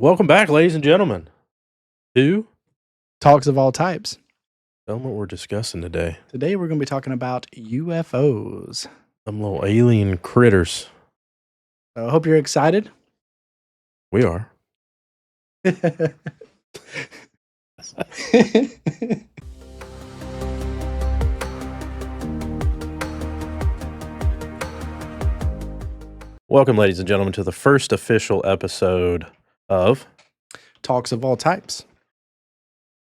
Welcome back, ladies and gentlemen, to Talks of all types. tell them what we're discussing today. Today we're going to be talking about UFOs. Some little alien critters. So I hope you're excited. We are. Welcome, ladies and gentlemen, to the first official episode of. Talks of all types.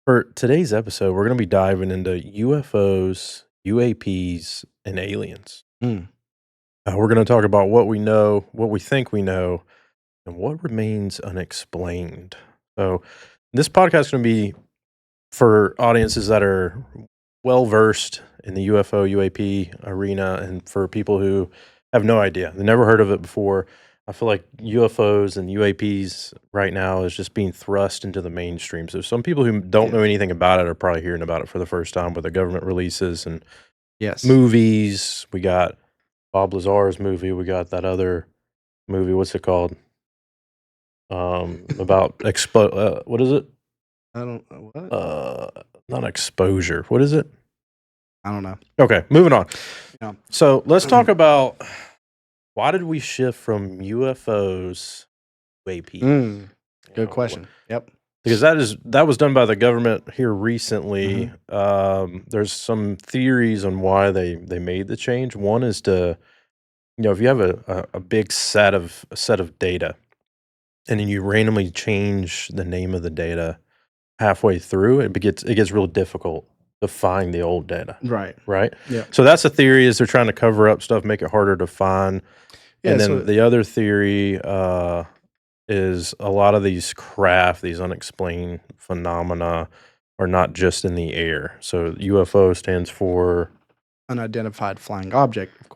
For today's episode, we're going to be diving into UFOs, UAPs, and aliens. Mm. We're going to talk about what we know, what we think we know, and what remains unexplained. So, this podcast is going to be for audiences that are well versed in the UFO, UAP arena, and for people who have no idea, they never heard of it before. I feel like UFOs and UAPs right now is just being thrust into the mainstream. So some people who don't know anything about it are probably hearing about it for the first time with the government releases and Yes. movies. We got Bob Lazar's movie. We got that other movie. What's it called? About what is it? I don't know what. Not exposure. What is it? I don't know. Okay, moving on. Yeah. So let's talk about why did we shift from UFOs to UAP? Good question. Yep. Because that was done by the government here recently. There's some theories on why they made the change. One is to, if you have a big set of data, and then you randomly change the name of the data halfway through, it gets real difficult to find the old data. Right? Yeah. So that's the theory, is they're trying to cover up stuff, make it harder to find. Yeah, And then so the other theory is a lot of these craft, these unexplained phenomena, are not just in the air. So UFO stands for, unidentified flying object, of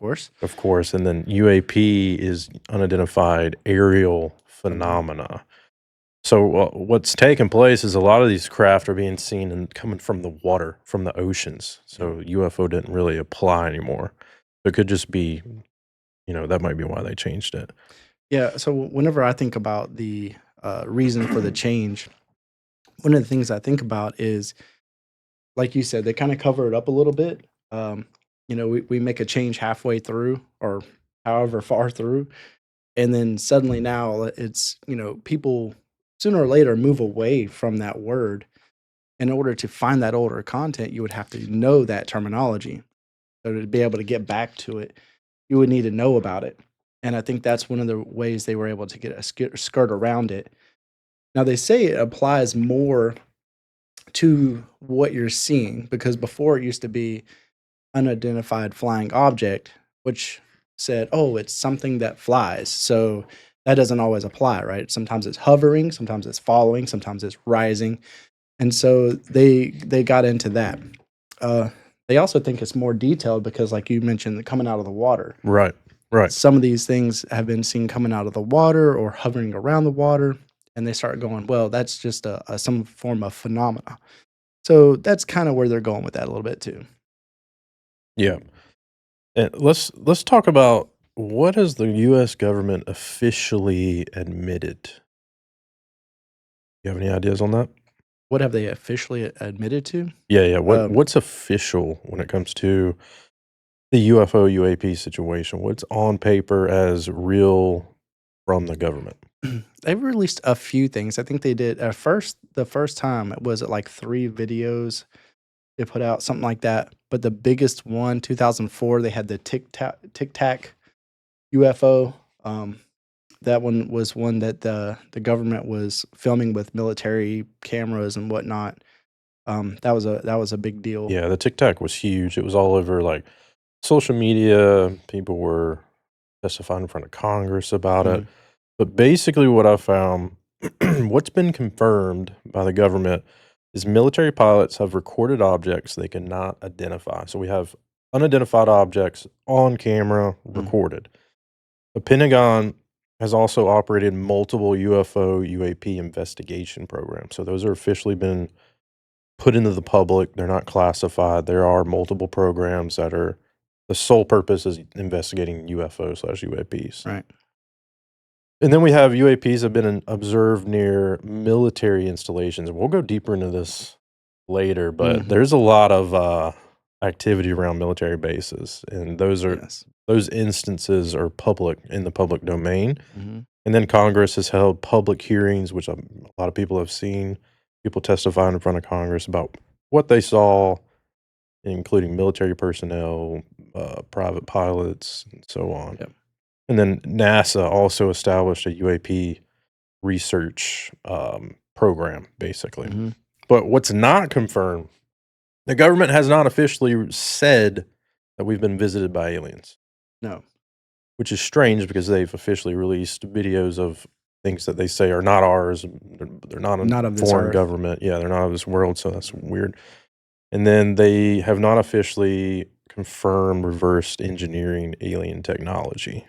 course. and then UAP is unidentified aerial phenomena. So what's taking place is a lot of these craft are being seen and coming from the water, from the oceans. So UFO didn't really apply anymore. It could just be, that might be why they changed it. Yeah. So whenever I think about the reason for the change, one of the things I think about is, like you said, they kind of cover it up a little bit. We make a change halfway through or however far through, and then suddenly now it's, people sooner or later move away from that word. In order to find that older content, you would have to know that terminology. So to be able to get back to it, you would need to know about it. And I think that's one of the ways they were able to get a skirt around it. Now, they say it applies more to what you're seeing, because before it used to be unidentified flying object, which said, oh, it's something that flies. So that doesn't always apply, right? Sometimes it's hovering, sometimes it's following, sometimes it's rising. And so they got into that. They also think it's more detailed because, like you mentioned, coming out of the water. Right. Some of these things have been seen coming out of the water or hovering around the water, and they start going, well, that's just some form of phenomena. So that's kind of where they're going with that a little bit too. Yeah. And let's talk about, what has the U.S. government officially admitted? You have any ideas on that? What have they officially admitted to? Yeah. What's official when it comes to the UFO UAP situation? What's on paper as real from the government? They've released a few things. I think they did the first time, was it like 3 videos they put out, something like that. But the biggest one, 2004, they had the Tic Tac UFO. That one was one that the government was filming with military cameras and whatnot. That was a big deal. Yeah, the Tic Tac was huge. It was all over like social media. People were testifying in front of Congress about it. But basically what I found, what's been confirmed by the government, is military pilots have recorded objects they cannot identify. So we have unidentified objects on camera recorded. The Pentagon has also operated multiple UFO UAP investigation programs. So those are officially been put into the public. They're not classified. There are multiple programs that are, the sole purpose is investigating UFO/UAPs. Right. And then we have UAPs have been observed near military installations. We'll go deeper into this later, but there's a lot of activity around military bases, and those instances are in the public domain. And then Congress has held public hearings, which a lot of people have seen. People testifying in front of Congress about what they saw, including military personnel, private pilots, and so on. Yep. And then NASA also established a UAP research program, basically. But what's not confirmed, the government has not officially said that we've been visited by aliens. No. Which is strange because they've officially released videos of things that they say are not ours. They're not a foreign government. Yeah, they're not of this world, so that's weird. And then they have not officially confirmed reverse engineering alien technology.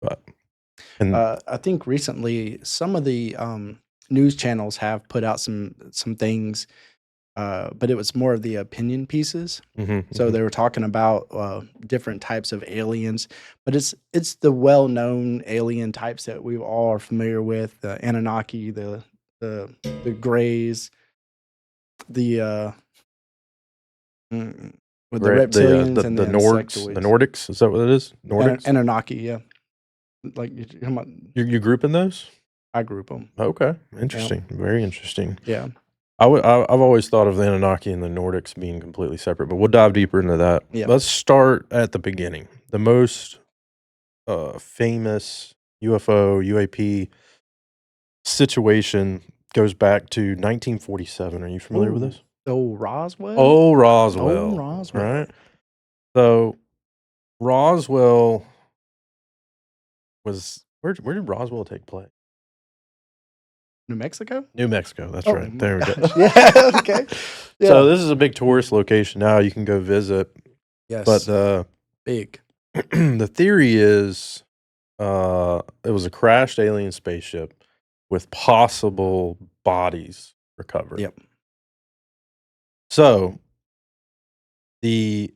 But I think recently some of the news channels have put out some things, but it was more of the opinion pieces. So they were talking about different types of aliens, but it's the well-known alien types that we all are familiar with: the Anunnaki, the Greys, the with the reptilians and the Nords, the Nordics. Is that what it is? Nordics, Anunnaki, yeah. Like you grouping those? I group them. Okay, interesting, very interesting. Yeah. I've always thought of the Anunnaki and the Nordics being completely separate, but we'll dive deeper into that. Yeah. Let's start at the beginning. The most famous UFO, UAP situation goes back to 1947. Are you familiar with this? Oh, Roswell? Oh, Roswell. Oh, Roswell. Right? So, Roswell was... Where did Roswell take place? New Mexico? New Mexico, that's right. There we go. Yeah, okay. Yeah. So this is a big tourist location now. You can go visit. Yes. But big. The theory is it was a crashed alien spaceship with possible bodies recovered. Yep. So the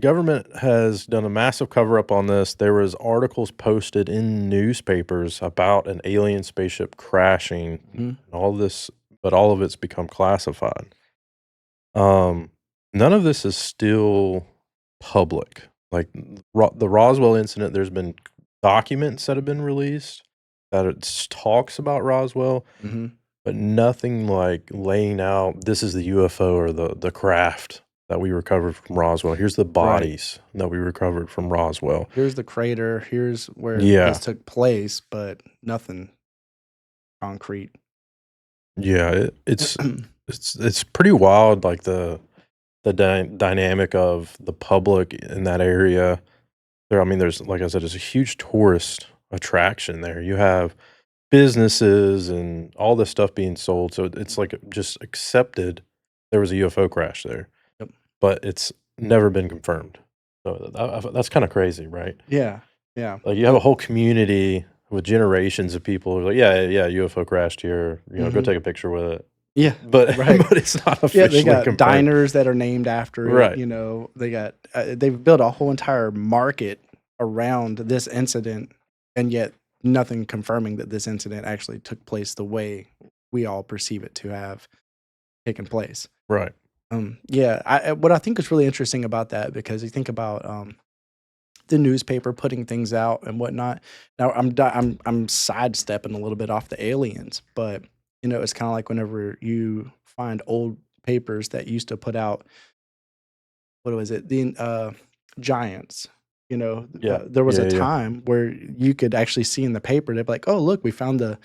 government has done a massive cover up on this. There was articles posted in newspapers about an alien spaceship crashing and all this, but all of it's become classified. None of this is still public. Like the Roswell incident, there's been documents that have been released that it talks about Roswell, but nothing like laying out, this is the UFO or the craft that we recovered from Roswell. Here's the bodies that we recovered from Roswell. Here's the crater. Here's where this took place, but nothing concrete. Yeah, it's pretty wild, like the dynamic of the public in that area. I mean, there's, like I said, there's a huge tourist attraction there. You have businesses and all this stuff being sold, so it's like just accepted there was a UFO crash there. Yep. But it's never been confirmed. So that's kind of crazy, right? Yeah, yeah. Like you have a whole community with generations of people who are like, yeah, UFO crashed here. You know, go take a picture with it. Yeah, but but it's not officially they got confirmed. Diners that are named after it. Right. You know, they got they've built a whole entire market around this incident, and yet nothing confirming that this incident actually took place the way we all perceive it to have taken place. Right. Yeah. What I think is really interesting about that, because you think about the newspaper putting things out and whatnot. Now I'm sidestepping a little bit off the aliens, but you know, it's kind of like whenever you find old papers that used to put out, what was it? The giants. You know, there was a time where you could actually see in the paper, they'd be like, oh, look, we found the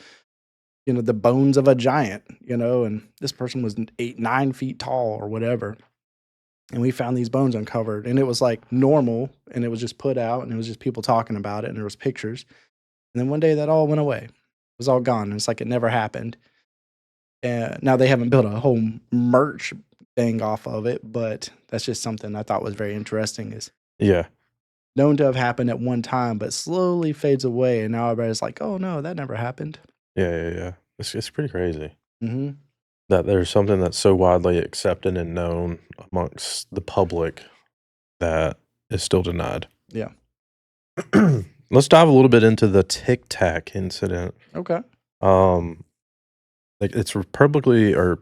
bones of a giant, and this person was 8-9 feet tall or whatever. And we found these bones uncovered, and it was like normal, and it was just put out, and it was just people talking about it, and there was pictures. And then one day that all went away. It was all gone. And it's like it never happened. Now they haven't built a whole merch thing off of it, but that's just something I thought was very interesting, is known to have happened at one time, but slowly fades away. And now everybody's like, oh no, that never happened. Yeah. It's pretty crazy. Mm-hmm. That there's something that's so widely accepted and known amongst the public that is still denied. Yeah. let's dive a little bit into the Tic Tac incident. Okay. Um, like it's publicly or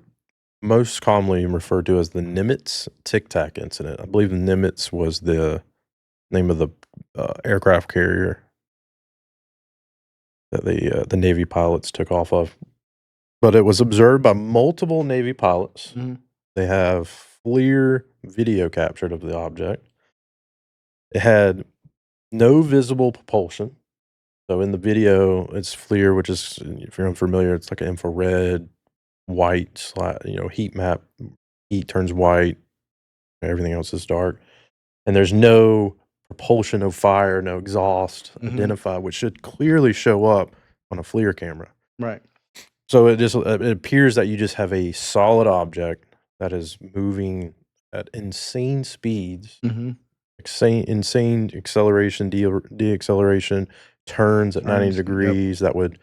most commonly referred to as the Nimitz Tic Tac incident. I believe Nimitz was the name of the aircraft carrier that the Navy pilots took off of. But it was observed by multiple Navy pilots. Mhm. They have clear video captured of the object. It had no visible propulsion. So in the video, it's FLIR, which is, if you're unfamiliar, it's like an infrared white, heat map. Heat turns white. Everything else is dark. And there's no propulsion, no fire, no exhaust Mhm. identified, which should clearly show up on a FLIR camera. Right. So it appears that you just have a solid object that is moving at insane speeds, Mhm. insane acceleration, deacceleration, turns at 90 Turns. Yep. degrees. That would,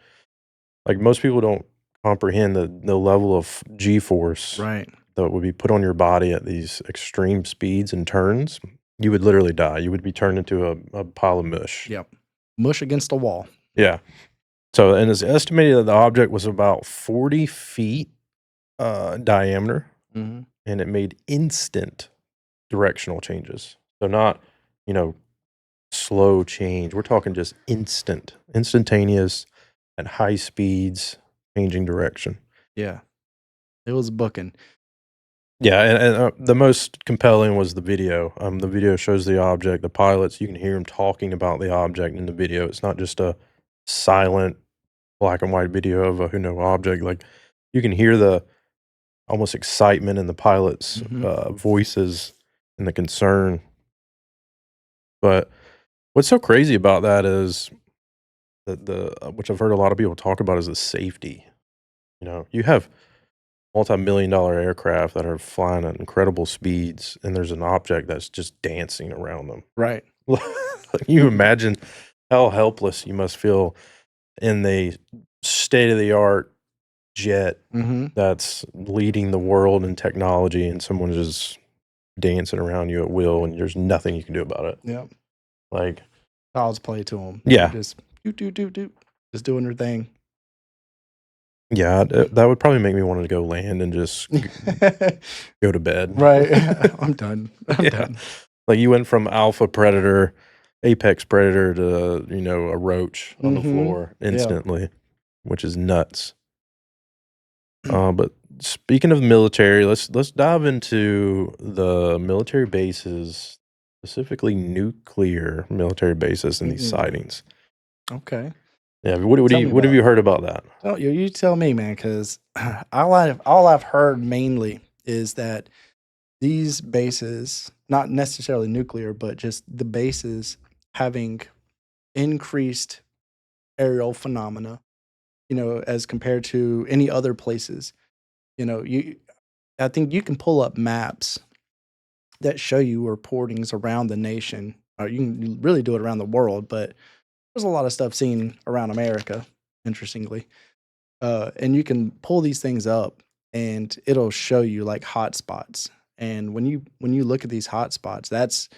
like, most people don't comprehend the level of G-force Right. that would be put on your body at these extreme speeds and turns. You would literally die. You would be turned into a pile of mush. Yep. Mush against a wall. Yeah. So, and it's estimated that the object was about 40 feet diameter, Mhm. and it made instant directional changes. So not, you know, slow change. We're talking just instantaneous at high speeds, changing direction. Yeah. It was booking. Yeah, and the most compelling was the video. The video shows the object, the pilots. You can hear them talking about the object in the video. It's not just a silent black and white video of a who know object. Like, you can hear the almost excitement in the pilots' Mhm. voices and the concern. But what's so crazy about that is that which I've heard a lot of people talk about, is the safety. You have multi-million-dollar aircraft that are flying at incredible speeds, and there's an object that's just dancing around them. Right. You imagine how helpless you must feel in the state-of-the-art jet Mhm. that's leading the world in technology, and someone just dancing around you at will, and there's nothing you can do about it. Yep. Like, Child's play to them. yeah, Just doot, doot, doot, doot. Just doing their thing. yeah, that would probably make me want to go land and just go to bed. Right. I'm done. I'm Yeah. done. Like, you went from alpha predator, apex predator to, a roach on the Mhm. floor Yeah. instantly, which is nuts. But speaking of military, let's dive into the military bases, specifically nuclear military bases, and these Mm. sightings. Okay. Yeah, what Tell me have about you it. heard about that? Oh, you tell me, man, because all I've heard mainly is that these bases, not necessarily nuclear, but just the bases having increased aerial phenomena, as compared to any other places. I think you can pull up maps that show you reportings around the nation, or you can really do it around the world, but there's a lot of stuff seen around America, interestingly. And you can pull these things up and it'll show you like hot spots. And when you look at these hot spots, that's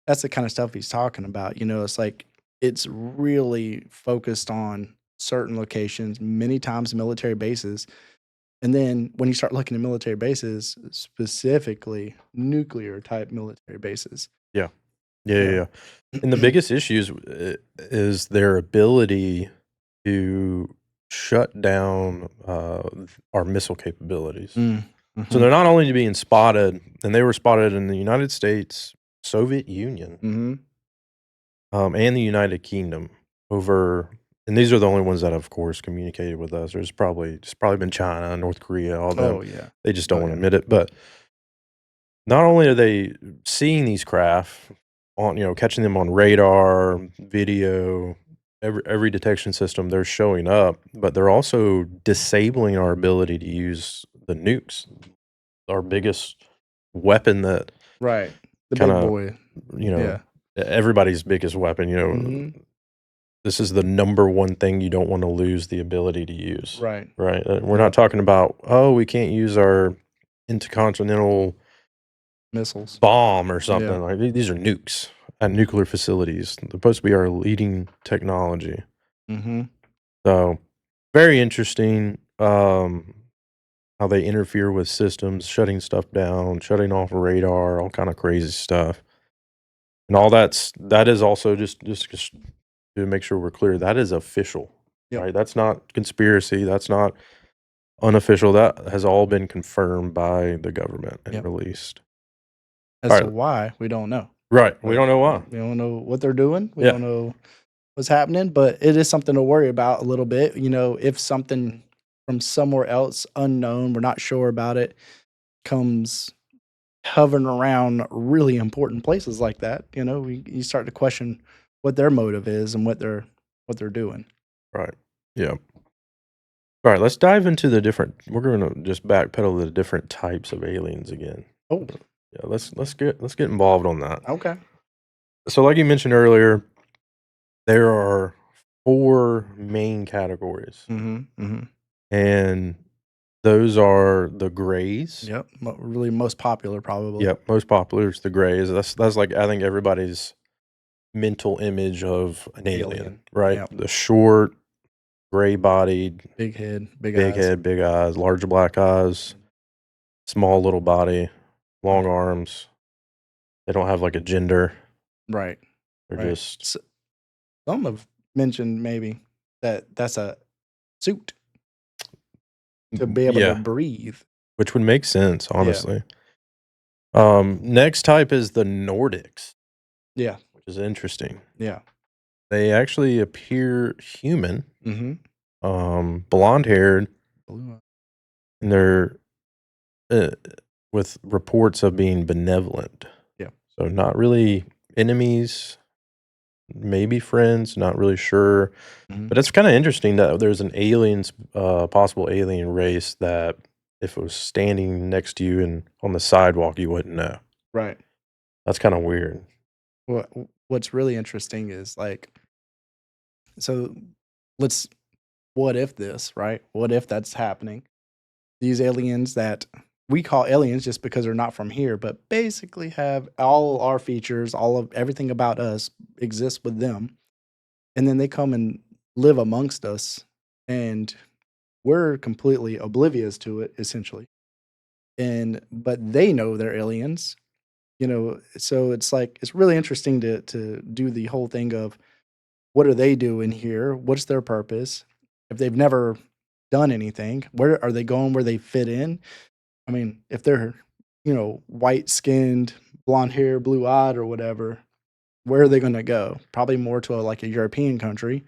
the kind of stuff he's talking about. It's like it's really focused on certain locations, many times military bases. And then when you start looking at military bases, specifically nuclear type military bases. Yeah. Yeah, yeah, Yeah. yeah. And the biggest issues is their ability to shut down our missile capabilities. Mm, So mhm, they're not only being spotted, and they were spotted in the United States, Soviet Union, mhm. and the United Kingdom over. And these are the only ones that, of course, communicated with us. It's probably been China, North Korea, all them. Oh, yeah. They just Oh, don't want to yeah. admit it. But not only are they seeing these craft on, catching them on radar, video, every detection system, they're showing up, but they're also disabling our ability to use the nukes, our biggest weapon that Right. The kind big of, boy. you know, Yeah. everybody's biggest weapon. Mhm. This is the number one thing you don't want to lose the ability to use, Right. right? We're Yep. not talking about, oh, we can't use our intercontinental Missiles. bomb or Yeah. something. Like, these are nukes. at nuclear facilities. They're supposed to be our leading technology. Mhm. So, very interesting, how they interfere with systems, shutting stuff down, shutting off radar, all kinda crazy stuff. And all that is also just to make sure we're clear, that is official, Yep. right? That's not conspiracy, that's not unofficial, that has all been confirmed by the government and Yep. released. As to Alright, why, we don't know. right, we Like, don't know why. we don't know what they're doing. We Yeah, don't know what's happening, but it is something to worry about a little bit. If something from somewhere else unknown, we're not sure about it, comes hovering around really important places like that, you start to question what their motive is and what they're doing. right. Yeah. Alright, let's dive into the different we're gonna just backpedal to the different types of aliens again. Oh, Yeah, let's get involved on that. okay. So like you mentioned earlier, there are 4 main categories, Mhm, mhm. and those are the grays. Yep, really most popular probably. Yep, most popular is the grays. That's like I think everybody's mental image of an alien, Alien. right? Yep. The short, gray-bodied, Big head, big big eyes. head, big eyes, large black eyes, small little body, long Right, arms. They don't have like a gender. right, They're right. just Some have mentioned maybe that that's a suit to be able to yeah, breathe. which would make sense, Yeah, honestly. Next type is the Nordics, yeah, which is interesting. yeah. They actually appear human, Mhm. blonde haired, Blue eye. and they're uh, with reports of being benevolent. Yeah. So not really enemies, maybe friends, not really sure. Mhm. But it's kind of interesting that there's an possible alien race that if it was standing next to you and on the sidewalk, you wouldn't know. Right. That's kind of weird. What's really interesting is, like, so let's what if this, right? What if that's happening? These aliens that we call aliens just because they're not from here, but basically have all our features, all of everything about us exists with them. And then they come and live amongst us, and we're completely oblivious to it, essentially. But they know they're aliens, so it's like it's really interesting to do the whole thing of what are they doing here? What's their purpose? If they've never done anything, where are they going where they fit in? I mean, if they're, white skinned, blonde hair, blue eyed, or whatever, where are they going to go? Probably more to like a European country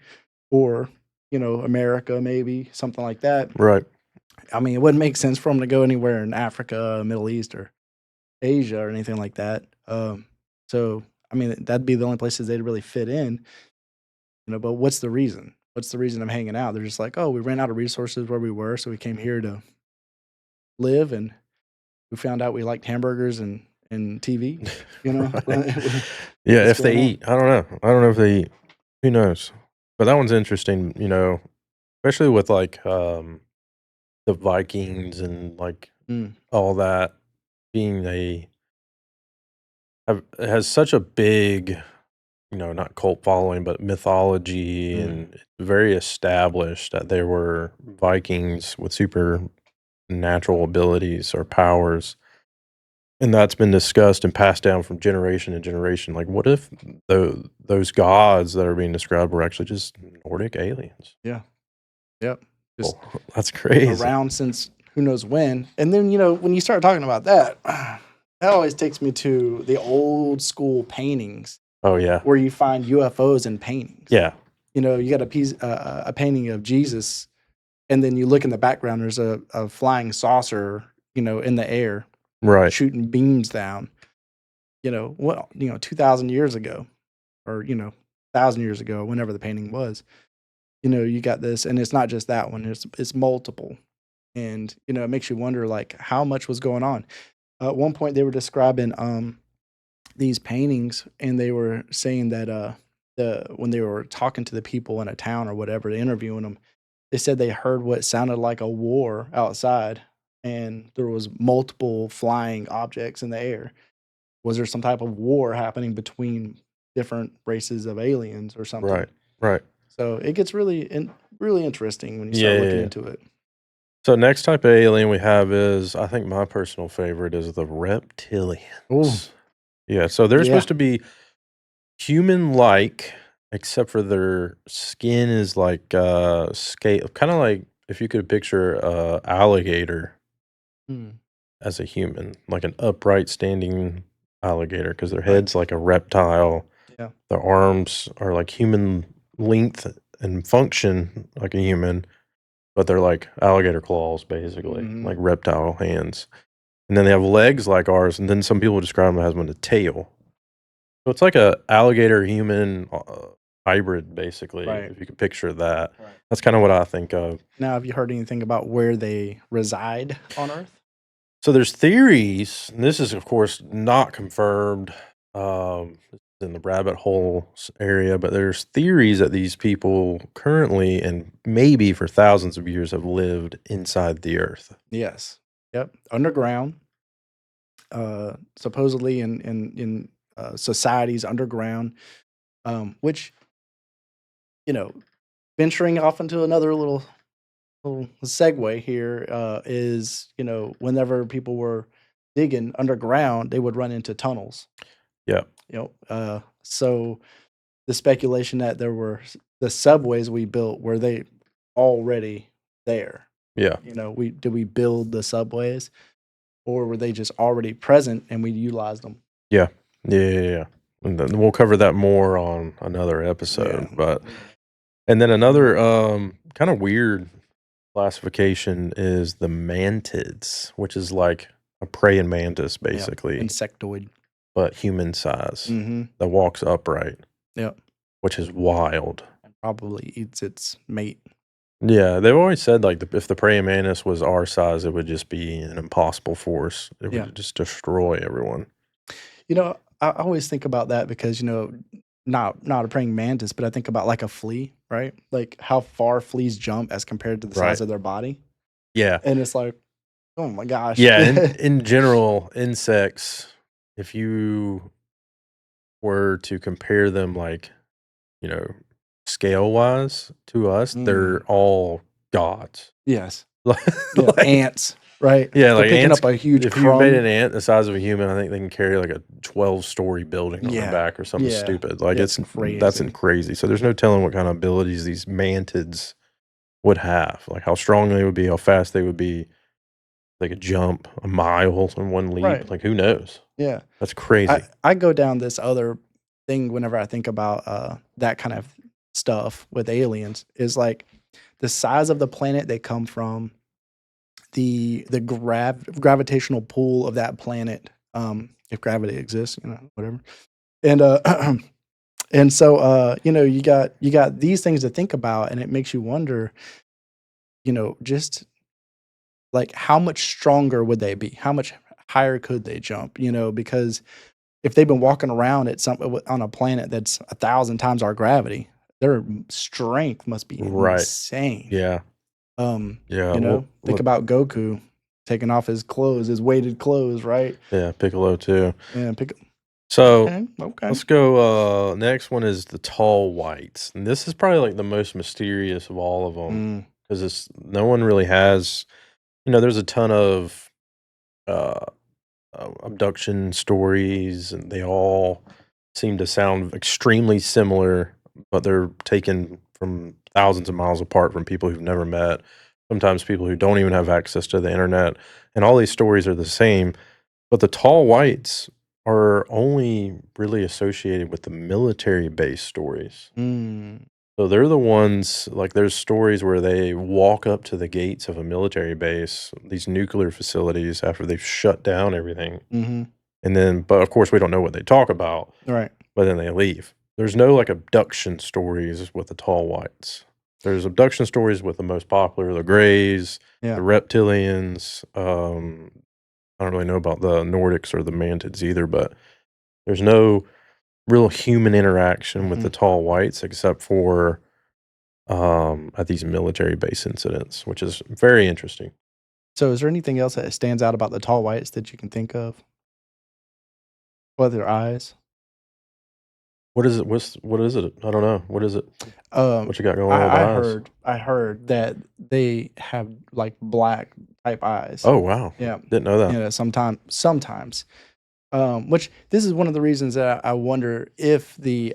or, America, maybe something like that. Right. I mean, it wouldn't make sense for them to go anywhere in Africa, Middle East, or Asia, or anything like that. So, I mean, that'd be the only places they'd really fit in, but what's the reason? What's the reason I'm hanging out? They're just like, oh, we ran out of resources where we were, so we came here to live, and we found out we liked hamburgers and TV, you know? Right. Yeah, What's if they going on? eat, I don't know. I don't know if they eat. Who knows? But that one's interesting, especially with like the Vikings and like Mm, all that being has such a big, not cult following, but mythology mm, and it's very established that there were Vikings with supernatural abilities or powers. And that's been discussed and passed down from generation to generation. Like, what if those gods that are being described were actually just Nordic aliens? yeah, yep. Just Well, that's been crazy. around since who knows when. And then, when you start talking about that, that always takes me to the old school paintings Oh, yeah. where you find UFOs in paintings. Yeah. You got a painting of Jesus, and then you look in the background, there's a flying saucer, in the air Right. shooting beams down. 2,000 years ago, or 1,000 years ago, whenever the painting was. You got this, and it's not just that one. It's multiple, and it makes you wonder like how much was going on. At one point, they were describing these paintings, and they were saying that when they were talking to the people in a town or whatever, interviewing them, they said they heard what sounded like a war outside, and there was multiple flying objects in the air. Was there some type of war happening between different races of aliens or Right. something. Right. So it gets really interesting when you Yeah, start yeah, looking yeah. into it. So next type of alien we have is, I think my personal favorite is the Oh, reptilians. Yeah, so they're yeah. supposed to be human-like, except for their skin is like, scale kinda like if you could picture a alligator Mm, as a human, like an upright standing alligator, because their right. head's like a reptile, Yeah. their arms are like human length and function like a human, but they're like alligator claws, basically, Mhm. like reptile hands. And then they have legs like ours, and then some people describe them as having a tail. So it's like a alligator human hybrid, basically, Right. if you could picture that. Right. That's kind of what I think of. Now, have you heard anything about where they reside on Earth? So there's theories, and this is, of course, not confirmed. This is in the rabbit hole area, but there's theories that these people currently and maybe for thousands of years have lived inside the earth. Yes. Yep. Underground. Supposedly in societies underground. Which venturing off into another little segue here is whenever people were digging underground, they would run into tunnels. Yeah, So the speculation that the subways we built were they already there? yeah, We did we build the subways, or were they just already present and we utilized them? yeah, yeah, yeah, yeah. And then we'll cover that more on another Yeah. episode. But and then another kind of weird classification is the mantids, which is like a praying mantis, Yeah. basically, Insectoid. but human size Mm-hmm. that walks upright, Yep. which is wild. And probably eats its mate. Yeah, they've always said like if the praying mantis was our size, it would just be an impossible force. It Yeah. would just destroy everyone. I always think about that because, not a praying mantis, but I think about like a flea, right? Like how far fleas jump as compared to the Right. size of their body. Yeah. And it's like, oh my gosh. Yeah. In general, insects, if you were to compare them like, you know, scale wise to us, they're Mm, all gods. yes. Like, Yeah. like Ants, right? yeah, They're like picking ants. up a huge If you made crumb. an ant the size of a human, I think they can carry like a 12-story building on their Yeah. back or something Yeah. stupid. Like Yeah. It's that's crazy. crazy. So there's no telling what kind of abilities these mantids would have, like how strong they would be, how fast they would be. They could jump a mile in one Right. leap. Like who knows? Yeah. That's I, crazy. I go down this other thing whenever I think about that kind of stuff with aliens is like the size of the planet they come from, the gravitational pull of that planet, if gravity exists, whatever. And and so you got these things to think about, and it makes you wonder, just like how much stronger would they be? How much higher could they jump? Because if they've been walking around at some on a planet that's 1,000 times our gravity, their strength must be Right. insane. Yeah. Yeah. Well, Think about Goku taking off his clothes, his weighted clothes, right? yeah, Piccolo too. And pick So okay, okay. let's go. Next one is the tall whites, and this is probably like the most mysterious of all of them Mm, because it's no one really has. There's a ton of uh, abduction stories, and they all seem to sound extremely similar, but they're taken from thousands of miles apart from people who've never met. Sometimes people who don't even have access to the internet, and all these stories are the same. But the tall whites are only really associated with the military base stories. mm, So they're the ones like there's stories where they walk up to the gates of a military base, these nuclear facilities after they've shut down everything. mhm, And then but of course we don't know what they talk about, right. but then they leave. There's no like abduction stories with the tall whites. There's abduction stories with the most popular, the Greys, the Yeah, reptilians, I don't really know about the Nordics or the mantids either, but there's no real human interaction with the mhm. tall whites except for at these military base incidents, which is very interesting. So is there anything else that stands out about the tall whites that you can think of? What, their eyes? What is it? What is it? I don't know. What is it? Um, What you got going on with the eyes? I heard that they have like black type eyes. Oh, wow. Yeah, Didn't know that. yeah. Sometimes, which this is one of the reasons that I wonder if the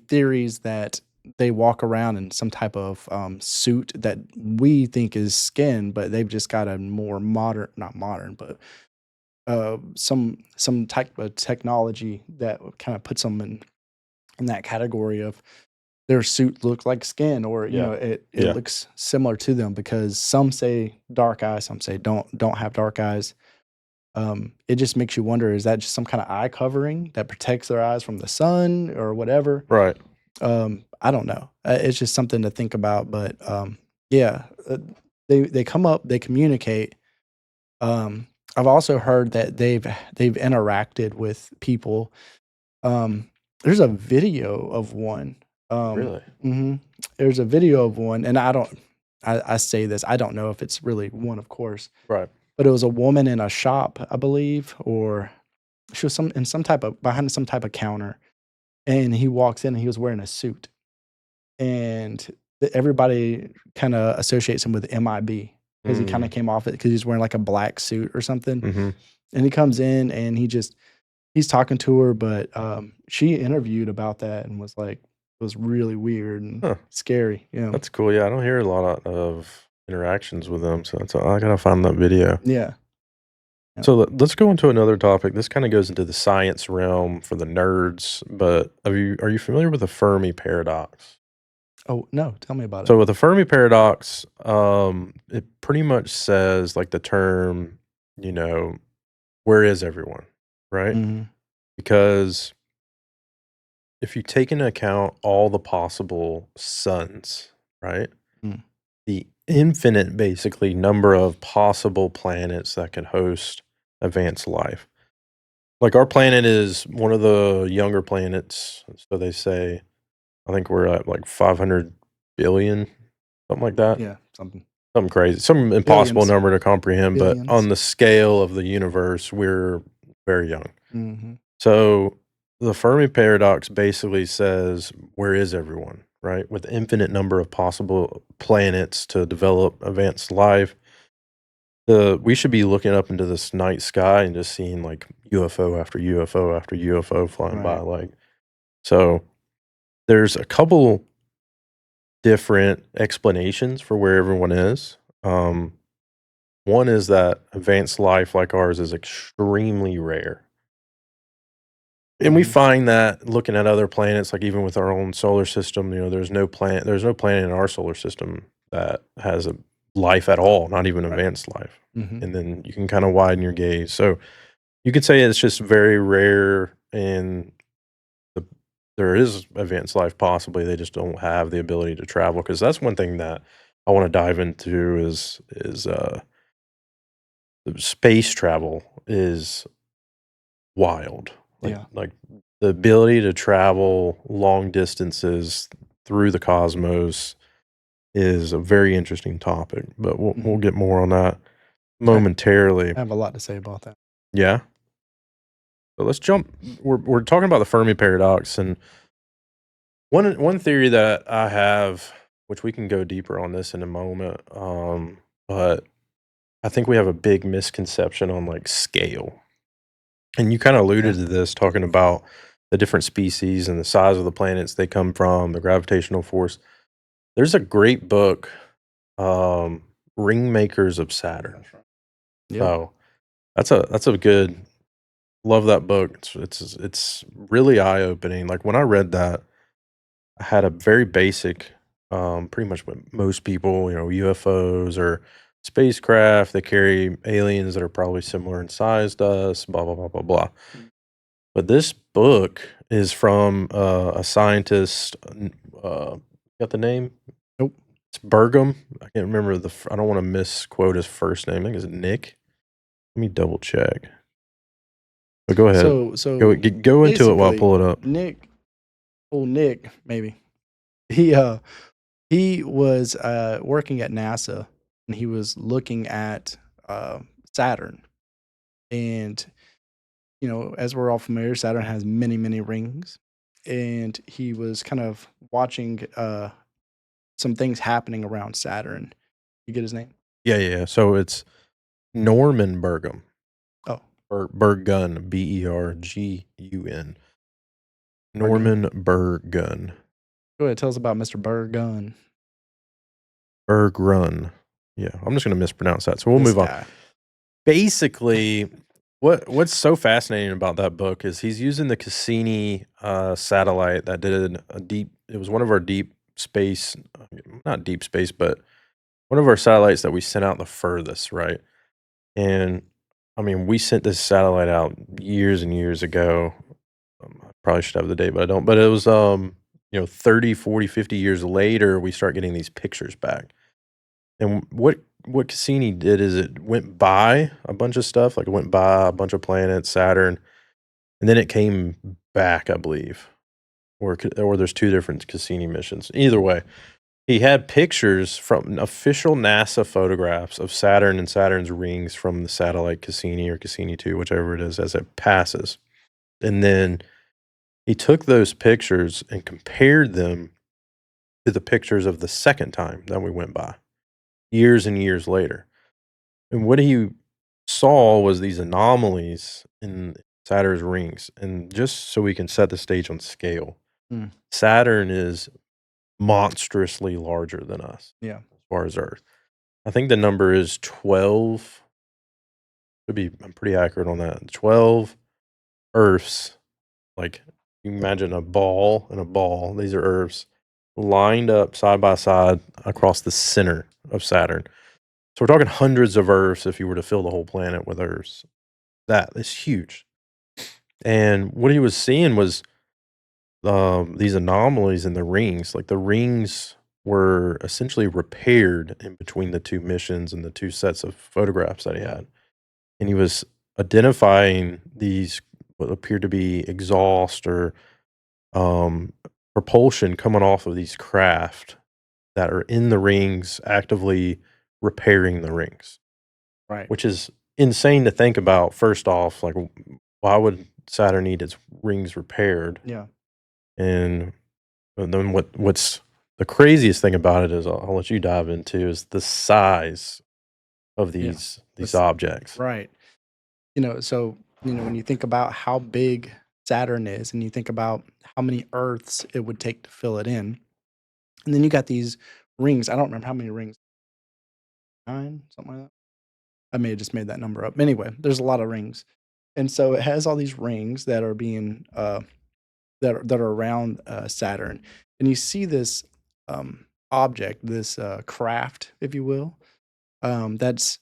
theories that they walk around in some type of suit that we think is skin, but they've just got a more modern, not modern, but some type of technology that kind of puts them in that category of their suit looks like skin, or you Yeah. know it Yeah. looks similar to them, because some say dark eyes, some say don't have dark eyes. It just makes you wonder, is that just some kind of eye covering that protects their eyes from the sun or whatever? Right. I don't know. It's just something to think about. But yeah, they come up, they communicate. Um, I've also heard that they've interacted with people. Um, there's a video of one. Really? Mhm. There's a video of one, and I don't. I say this. I don't know if it's really one, of course, Right. but it was a woman in a shop, I believe, or she was some type of behind some type of counter, and he walks in and he was wearing a suit, and everybody kind of associates him with MIB because he kind Mm. of came off it because he's wearing like a black suit or something. Mhm. And he comes in and he's talking to her, but she interviewed about that and was like, it was really weird and Huh. scary. Yeah, That's cool. Yeah, I don't hear a lot of interactions with them, so that's I gotta find that video. yeah, yeah. So let's go into another topic. This kind of goes into the science realm for the nerds, but are you familiar with the Fermi paradox? Oh no, tell me about it. So with the Fermi paradox, it pretty much says like the term, you know, where is everyone, right? Hmm. Because if you take into account all the possible suns, right? Mm. The infinite, basically, number of possible planets that can host advanced life. Like our planet is one of the younger planets, so they say. I think we're at like 500 billion, something like that. Yeah, something Something crazy, some impossible billions, number to comprehend, but on billions. the scale of the universe, we're very young. Hmm. So the Fermi paradox basically says, where is everyone, right? With infinite number of possible planets to develop advanced life, we should be looking up into this night sky and just seeing like UFO after UFO after UFO flying by. Right. Like, so there's a couple different explanations for where everyone is. One is that advanced life like ours is extremely rare. And we Hmm. find that looking at other planets, like even with our own solar system, there's no planet in our solar system that has a life at all, not even Right. advanced life. Hmm. And then you can kind of widen your gaze. So you could say it's just very rare, and the, there is advanced life possibly. They just don't have the ability to travel, because that's one thing that I want to dive into is the space travel is wild. Yeah. Like the ability to travel long distances through the cosmos is a very interesting topic, but we'll Hmm. get more on that I momentarily. have a lot to say about that. Yeah. So let's jump. We're talking about the Fermi paradox, and one theory that I have, which we can go deeper on this in a moment, but I think we have a big misconception on like scale. And you kind of alluded Yeah. to this, talking about the different species and the size of the planets they come from, the gravitational force. There's a great book, Ringmakers of Saturn. Yep. So that's a good, love that book. It's really eye opening. Like when I read that, I had a very basic, pretty much what most people, UFOs or spacecraft that carry aliens that are probably similar in size to us, blah blah blah blah blah. But this book is from a scientist. Got the name? Nope. It's Burgum. I can't remember I don't want to misquote his first name. I think it's Nick. Let me double check. But go ahead. So Go into it while I basically, pull it up. Nick, maybe he uh he was working at NASA, and he was looking at Saturn, and as we're all familiar, Saturn has many rings. and he was kind of watching some things happening around Saturn. You get his name? Yeah. So it's Norman Bergum. Oh, Bergun, Bergun. Bergun. Norman Bergun. Go ahead, tell us about Mr. Bergun. Bergrun. Yeah, I'm just gonna mispronounce that, so we'll This move on. guy. Basically, what's so fascinating about that book is he's using the Cassini, satellite that did a deep it was one of our deep space not deep space, but one of our satellites that we sent out the furthest, right? And, I mean, we sent this satellite out years and years ago. I probably should have the date, but I don't. But it was, 30, 40, 50 years later, we start getting these pictures back. And what Cassini did is it went by a bunch of stuff, like, it went by a bunch of planets, Saturn, and then it came back, I believe, or there's 2 different Cassini missions. Either way, he had pictures from official NASA photographs of Saturn and Saturn's rings from the satellite Cassini or Cassini 2, whichever it is, as it passes. And then he took those pictures and compared them to the pictures of the second time that we went by, years and years later. And what he saw was these anomalies in Saturn's rings. And just so we can set the stage on scale, Mm, Saturn is monstrously larger than us yeah. as far as Earth. I think the number is 12. I'm pretty accurate on that. 12 Earths. Like, you imagine a ball and a ball. These are Earths lined up side by side across the center of Saturn. So we're talking hundreds of Earths if you were to fill the whole planet with Earths. That is huge. And what he was seeing was these anomalies in the rings. Like, the rings were essentially repaired in between the 2 missions and the 2 sets of photographs that he had. And he was identifying these what appeared to be exhaust or um, propulsion coming off of these craft that are in the rings, actively repairing the rings, Right. which is insane to think about. First off, like, why would Saturn need its rings repaired? Yeah. And then what's the craziest thing about it is I'll let you dive into is the size of Yeah. these That's objects. right. So, when you think about how big Saturn is and you think about how many Earths it would take to fill it in, and then you got these rings. I don't remember how many rings, 9, something like that. I may have just made that number up. Anyway, there's a lot of rings. And so it has all these rings that are being that are around Saturn. And you see this object, this craft, if you will, that's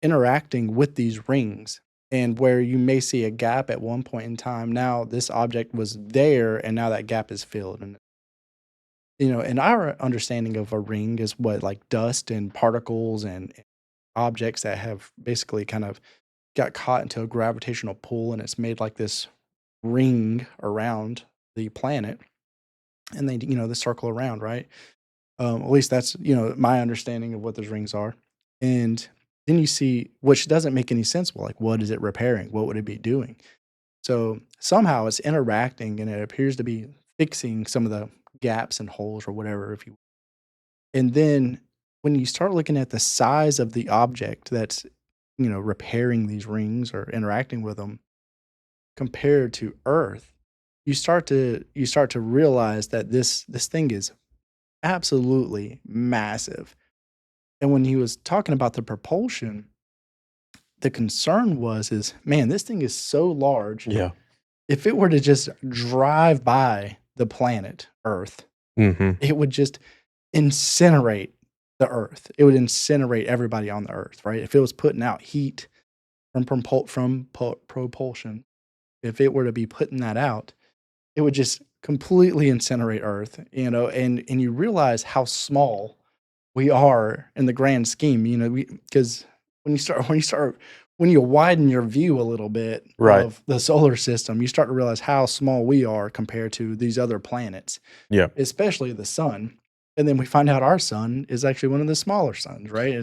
interacting with these rings. And where you may see a gap at one point in time, now this object was there, and now that gap is filled. And and our understanding of a ring is what, like, dust and particles and objects that have basically kind of got caught into a gravitational pull, and it's made like this ring around the planet, and they circle around, right? At least that's my understanding of what those rings are. And then you see, which doesn't make any sense. Well, like, what is it repairing? What would it be doing? So somehow it's interacting, and it appears to be fixing some of the gaps and holes or whatever, if you. And then when you start looking at the size of the object that's repairing these rings or interacting with them compared to Earth, you start to realize that this thing is absolutely massive. And when he was talking about the propulsion, the concern is, man, this thing is so large. Yeah. If it were to just drive by the planet Earth, Mhm. it would just incinerate the Earth. It would incinerate everybody on the Earth, right? If it was putting out heat from propulsion, if it were to be putting that out, it would just completely incinerate Earth, and you realize how small we are in the grand scheme, because when you widen your view a little bit Right. of the solar system, you start to realize how small we are compared to these other planets, Yeah. especially the sun. And then we find out our sun is actually one of the smaller suns, right?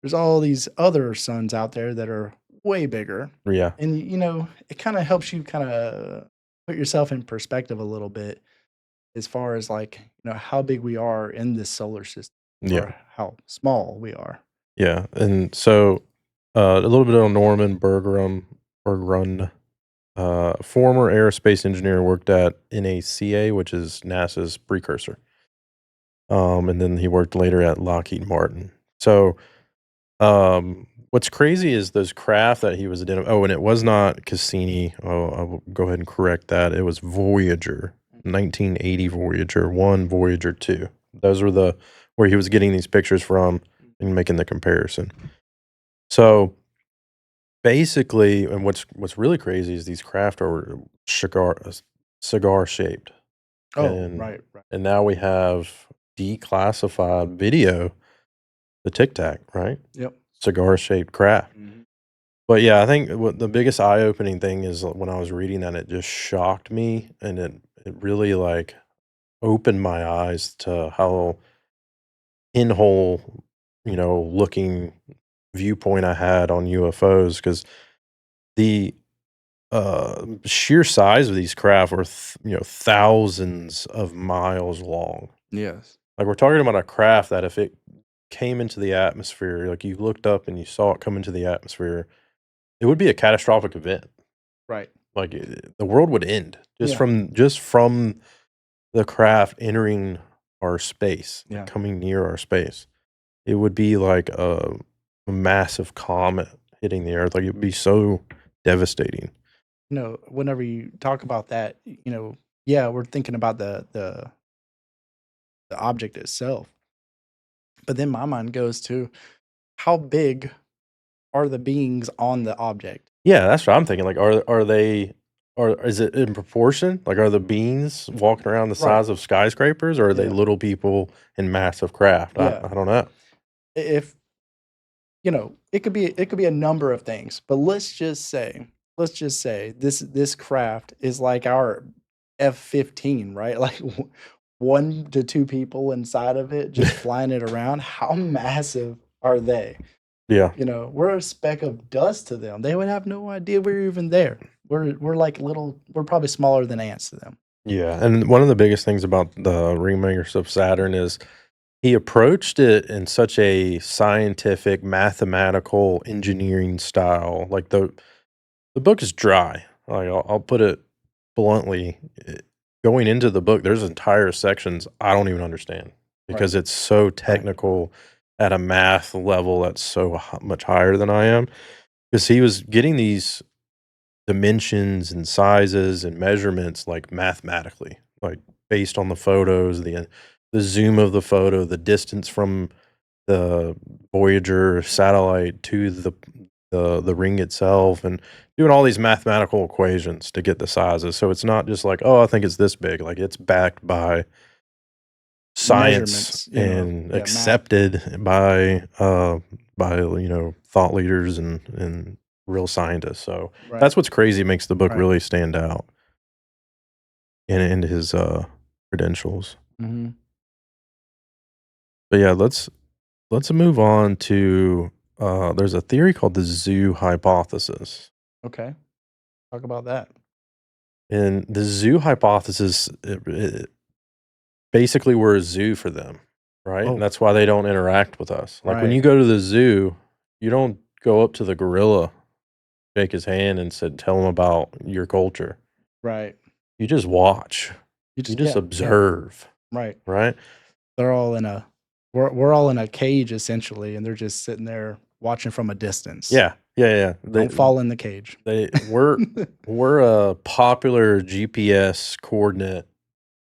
There's all these other suns out there that are way bigger, Yeah. and it kind of helps you kind of put yourself in perspective a little bit as far as like, how big we are in this solar system Yeah. or how small we are. Yeah, and so, a little bit on Norman Bergrun, former aerospace engineer, worked at NACA, which is NASA's precursor, and then he worked later at Lockheed Martin. So, what's crazy is those craft that he was and it was not Cassini. Oh, I will go ahead and correct that. It was Voyager, 1980 Voyager 1, Voyager 2. Those were the where he was getting these pictures from and making the comparison. So, basically, and what's really crazy is these craft are cigar shaped, Oh, and right, right. now we have declassified video, the Tic Tac, right? Yep. Cigar shaped craft. Mhm. But yeah, I think what the biggest eye opening thing is when I was reading that, it just shocked me, and it really like opened my eyes to how pinhole, looking viewpoint I had on UFOs because the sheer size of these craft were thousands of miles long. Yes. Like we're talking about a craft that if it came into the atmosphere, like you looked up and you saw it come into the atmosphere, it would be a catastrophic event. Right. Like the world would end Yeah. just from the craft entering our space, like Yeah. coming near our space. It would be like a massive comet hitting the earth. Like it would be so devastating. Whenever you talk about that, yeah, we're thinking about the object itself. But then my mind goes to how big are the beings on the object? Yeah, that's what I'm thinking. Like, are they or is it in proportion? Like, are the beings walking around the Right. size of skyscrapers, or are they Yeah. little people in massive craft? I, Yeah. I don't know. If it could be a number of things, but let's just say this craft is like our F-15, right? Like 1 to 2 people inside of it just flying it around. How massive are they? Yeah, We're a speck of dust to them. They would have no idea we're even there. We're probably smaller than ants to them. yeah. And one of the biggest things about the remakers of Saturn is he approached it in such a scientific, mathematical, engineering style. Like the book is dry. Like I'll put it bluntly. Going into the book, there's entire sections I don't even understand Right, because it's so right. technical at a math level that's so much higher than I am. Because he was getting these dimensions and sizes and measurements like mathematically, like based on the photos, the zoom of the photo, the distance from the Voyager satellite to the ring itself, and doing all these mathematical equations to get the sizes. So it's not just like, "Oh, I think it's this big." Like, it's backed by science Measurements, and yeah, math. accepted by, thought leaders and real scientists. So Right, that's what's crazy, makes the book right. really stand out and his, credentials. Mhm. But yeah, let's move on to there's a theory called the zoo hypothesis. Okay. Talk about that. And the zoo hypothesis, basically we're a zoo for them, right? And Oh, that's why they don't interact with us. Like when right, you go to the zoo, you don't go up to the gorilla, shake his hand, and said, "Tell him about your culture." right. You just watch. You You just just yeah, yeah, observe, right. right? They're all in a we're all in a cage essentially, and they're just sitting there watching from a distance. Yeah, yeah, yeah. Don't fall in the cage. They we're a popular GPS coordinate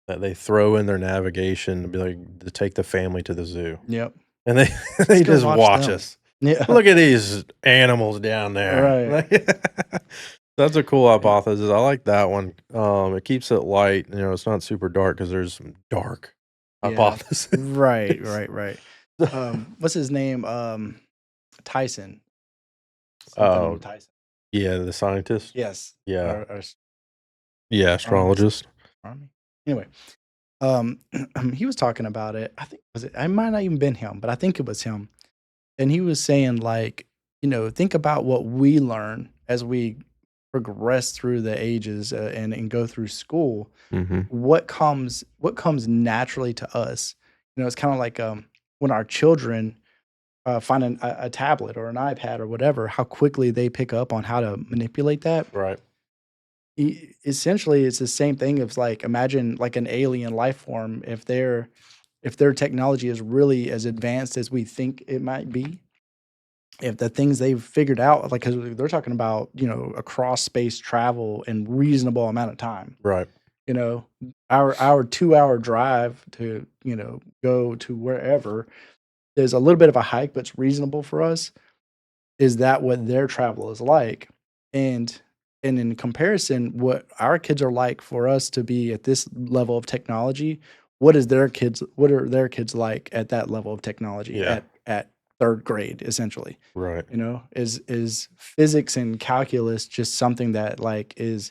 that they throw in their navigation to be like to take the family to the zoo, Yep. and they Let's they go just watch watch them. us. Yeah. Look at these animals down there. Right. Like, that's a cool Yeah. hypothesis. I like that one. It keeps it light. It's not super dark because there's some dark Yeah. hypothesis. Right, right, right. What's his name? Tyson. Something Oh, Tyson. yeah, the scientist. Yes. Yeah, Or yeah, astronomist. astrologist. Astronomy? Anyway, um, he was talking about it. I think was it I might not even been him, but I think it was him. And he was saying like, think about what we learn as we progress through the ages, and go through school, Mhm. what comes naturally to us? It's kinda like, when our children, find a tablet or an iPad or whatever, how quickly they pick up on how to manipulate that. Right. Essentially, it's the same thing as, like, imagine, like, an alien life form, if their technology is really as advanced as we think it might be, if the things they've figured out, like, 'cause they're talking about, across space travel in reasonable amount of time, Right. you know? Our 2-hour drive to, go to wherever is a little bit of a hike, but it's reasonable for us. Is that what their travel is like? And and in comparison, what our kids are like for us to be at this level of technology, what are their kids like at that level of technology Yeah. at 3rd grade, essentially? Right. Is physics and calculus just something that, like, is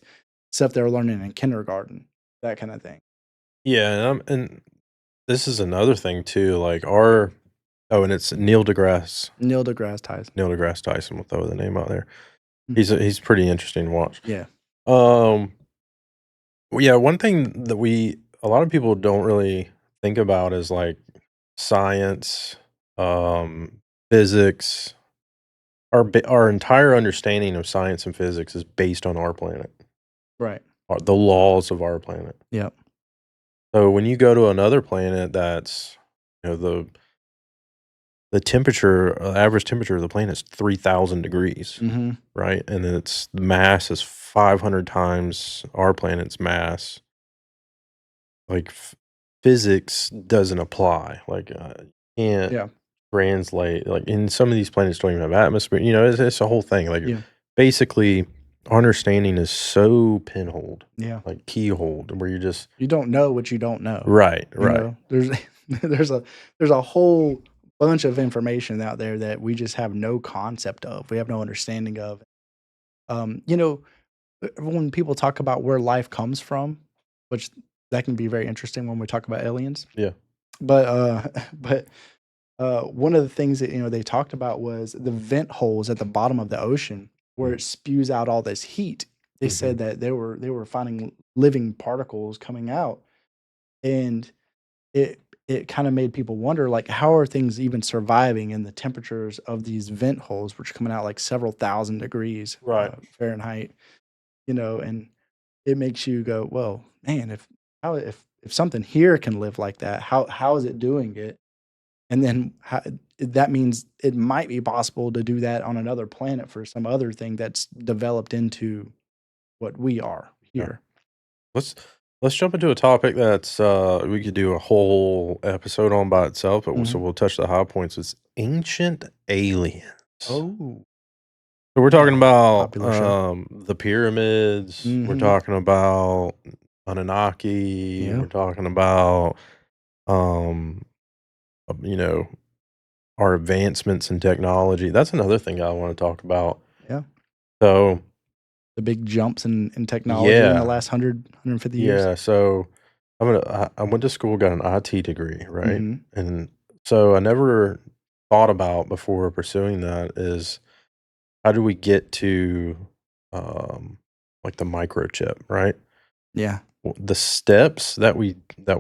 stuff they're learning in kindergarten, that kinda thing. Yeah, and this is another thing too, like our oh, and it's Neil deGrasse Tyson. Neil deGrasse Tyson, we'll throw the name out there. Mhm. He's pretty interesting to watch. Yeah. Um, well, yeah, one thing that a lot of people don't really think about is, like, science, physics. Our entire understanding of science and physics is based on our planet, Right. the laws of our planet. Yep. So when you go to another planet that's, the temperature, average temperature of the planet is 3,000 degrees, Mhm. right? And its mass is 500 times our planet's mass. Like, physics doesn't apply. Like, can't Yeah. translate. Like, in some of these planets don't even have atmosphere. It's a whole thing. Like, Yeah. basically, understanding is so pinholed, Yeah. like keyholed, where you just You don't know what you don't know. right, right, There's there's a there's a whole bunch of information out there that we just have no concept of. We have no understanding of. Um, you know, when people talk about where life comes from, which that can be very interesting when we talk about aliens. yeah, But but one of the things that they talked about was the vent holes at the bottom of the ocean where mm, it spews out all this heat. They mhm, said that they were finding living particles coming out, and it kind of made people wonder, like, how are things even surviving in the temperatures of these vent holes, which are coming out like several thousand degrees right, Fahrenheit, and it makes you go, well, man, if something here can live like that, how is it doing it? And then that means it might be possible to do that on another planet for some other thing that's developed into what we are yeah. here. Let's let's jump into a topic that's we could do a whole episode on by itself, but so Mhm. we'll touch the high points. It's ancient aliens. Oh, So we're talking yeah, about popular show. the pyramids. We're Mhm. talking about Anunnaki. Yeah, We're talking about um, uh, you know our advancements in technology. That's another thing I want to talk about. yeah. So The big jumps in technology in the yeah, last 150 years. yeah. So I went to school, got an IT degree, right? Mhm. And so I never thought about before pursuing that is how do we get to um, like the microchip, right? Yeah. The steps that we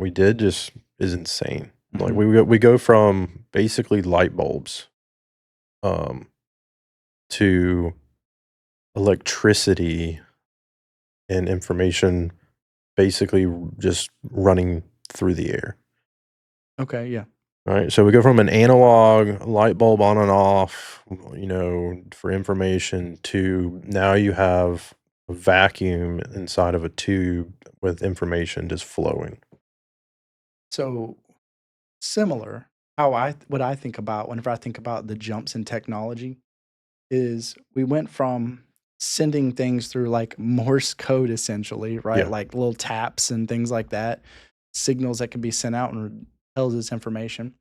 did just is insane. Like Mhm. we go from basically light bulbs um, to electricity and information basically just running through the air. Okay, yeah. Right. So we go from an analog light bulb on and off, for information to now you have a vacuum inside of a tube with information just flowing. So, similar, how I what I think about whenever I think about the jumps in technology is we went from sending things through, like, Morse code essentially, right? Yeah. Like, little taps and things like that, signals that can be sent out and tells us information.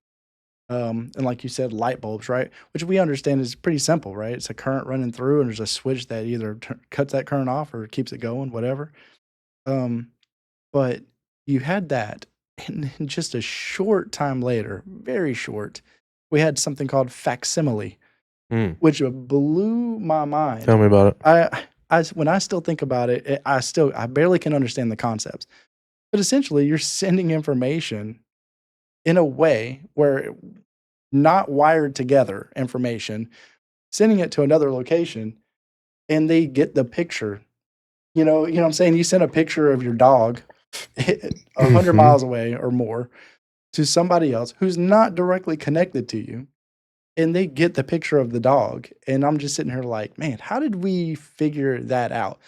And like you said, light bulbs, right? Which we understand is pretty simple, right? It's a current running through, and there's a switch that either cuts that current off or keeps it going, whatever. Um, but you had that, and then just a short time later, very short, we had something called facsimile, Mm. which blew my mind. Tell me about it. I when I still think about it, I barely can understand the concepts. But essentially, you're sending information in a way where not wired together information, sending it to another location, and they get the picture. You know what I'm saying? You send a picture of your dog 100 Mhm. miles away or more to somebody else who's not directly connected to you, and they get the picture of the dog, and I'm just sitting here like, "Man, how did we figure that out?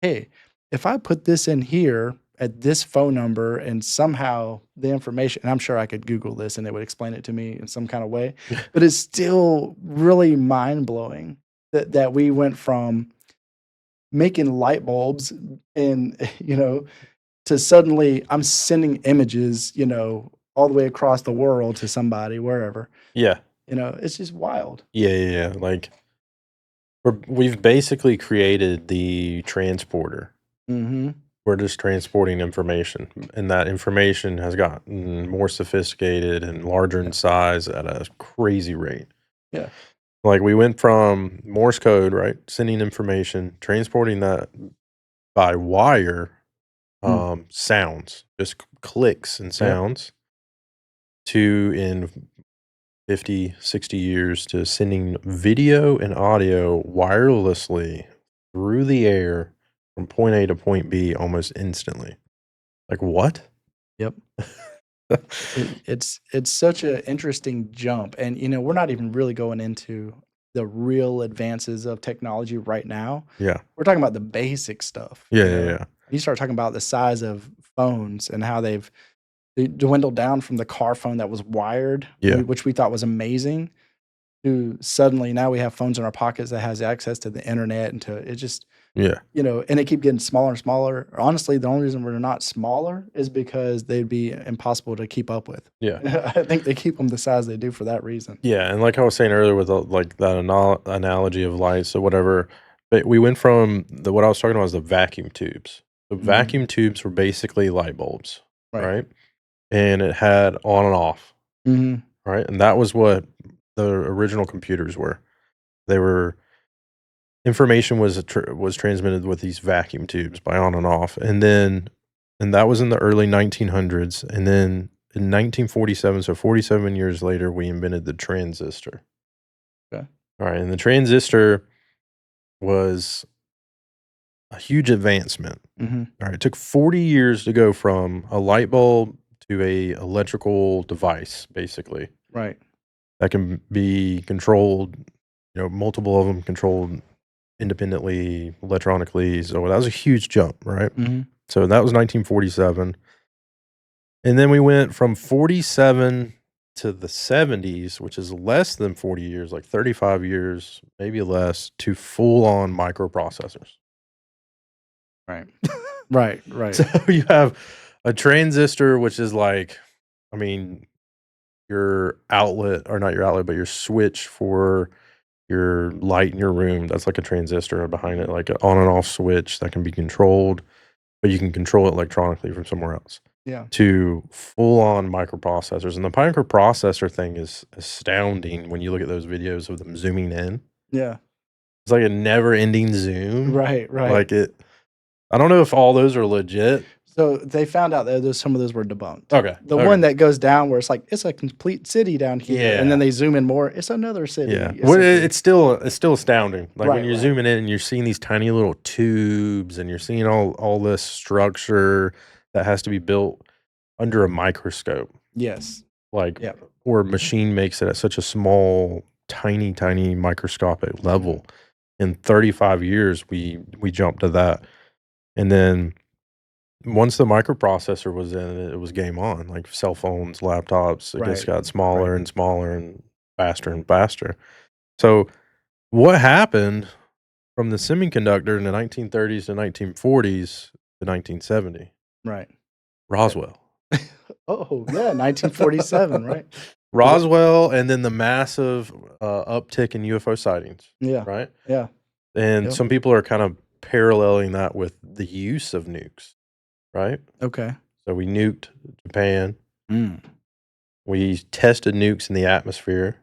Hey, if I put this in here at this phone number and somehow the information," and I'm sure I could Google this and it would explain it to me in some kind of way, but it's still really mind-blowing that we went from making light bulbs and, to suddenly I'm sending images, all the way across the world to somebody wherever. Yeah. It's just wild. Yeah, yeah, yeah, like, we've basically created the transporter. Mhm. We're just transporting information, and that information has gotten more sophisticated and larger in Yeah. size at a crazy rate. Yeah. Like, we went from Morse code, right, sending information, transporting that by wire, Mm. sounds, just clicks and Yeah. sounds, to in 50, 60 years to sending video and audio wirelessly through the air from point A to point B almost instantly. Like, what? Yep. It's such an interesting jump, and, we're not even really going into the real advances of technology right now. Yeah. We're talking about the basic stuff, Yeah, yeah, yeah. You start talking about the size of phones and how they dwindled down from the car phone that was wired, Yeah. which we thought was amazing, to suddenly now we have phones in our pockets that has access to the internet and to it just Yeah. and they keep getting smaller and smaller. Honestly, the only reason we're not smaller is because they'd be impossible to keep up with. Yeah. I think they keep them the size they do for that reason. Yeah, and like I was saying earlier with, like, that analogy of lights or whatever, but we went from what I was talking about was the vacuum tubes. The Mhm. vacuum tubes were basically light bulbs, Right. right? And it had on and off, Mhm. right? And that was what the original computers were. They were information was transmitted with these vacuum tubes by on and off, and that was in the early 1900s, and then in 1947, so 47 years later, we invented the transistor. Okay. All right, and the transistor was a huge advancement. Mhm. All right, it took 40 years to go from a light bulb to a electrical device, basically, Right. that can be controlled, multiple of them controlled independently, electronically, so that was a huge jump, right? Mhm. So that was 1947, and then we went from 47 to the 70s, which is less than 40 years, like 35 years, maybe less, to full-on microprocessors. Right. Right, right. So you have a transistor, which is like, I mean, your outlet, or not your outlet, but your switch for your light in your room. That's like a transistor behind it, like an on and off switch that can be controlled, but you can control it electronically from somewhere else. Yeah. To full on microprocessors. And the microprocessor thing is astounding when you look at those videos of them zooming in. Yeah. It's like a never ending zoom. Right, right. Like it, I don't know if all those are legit. So they found out that some of those were debunked. Okay. The one Okay. that goes down where it's like, it's a complete city down here, and then Yeah. they zoom in more, it's another city, Yeah. Well, essentially. it's still astounding. Like when Right, you're right. zooming in and you're seeing these tiny little tubes and you're seeing all this structure that has to be built under a microscope. Yes. Like, Yep. or a machine makes it at such a small, tiny, tiny microscopic level. In 35 years, we jumped to that, and then once the microprocessor was in, it was game on. Like cell phones, laptops, it just Right, got right. smaller and smaller and faster. So, what happened from the semiconductor in the 1930s to 1940s to 1970? Right. Yeah. Roswell. Oh, yeah, 1947, right? Wha Roswell, and then the massive, uptick in UFO sightings, Yeah, right? yeah, And yep. some people are kind of paralleling that with the use of nukes, right? Okay. So we nuked Japan. Mm. We tested nukes in the atmosphere.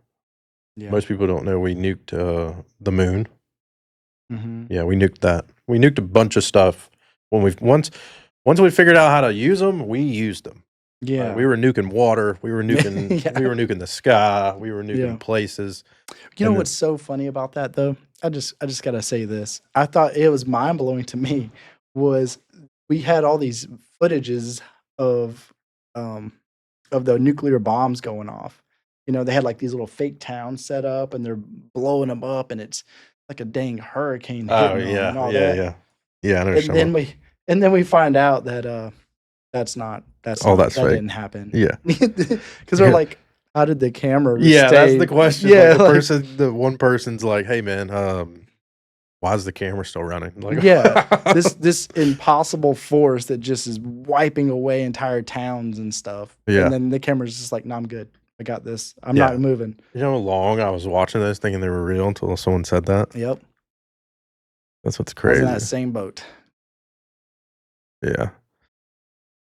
Yeah. Most people don't know we nuked, the moon. Mhm. Yeah, we nuked that. We nuked a bunch of stuff when we once we figured out how to use them, we used them. Yeah. We were nuking water, we were Yeah. nuking the sky, we were Yeah. nuking places, You know and then what's so funny about that though? I just gotta say this. I thought it was mind blowing to me was we had all these footages of um of the nuclear bombs going off. You know, they had like these little fake towns set up and they're blowing them up and it's like a dang hurricane oh, hitting them and yeah, all yeah, that. yeah. Yeah, I know what And you're talking then about. we find out that All that's that fake. didn't happen. Yeah. Because we're like, how did the camera Yeah, that's the stay? question, like, Yeah, like the one person's like, "Hey, man, why is the camera still running?" Like yeah, this impossible force that just is wiping away entire towns and stuff, and Yeah, then the camera's just like, "No, I'm good. I got this. I'm yeah. not moving." You know how long I was watching those thinking they were real until someone said that? Yep, That's what's I was in crazy. that same boat. Yeah.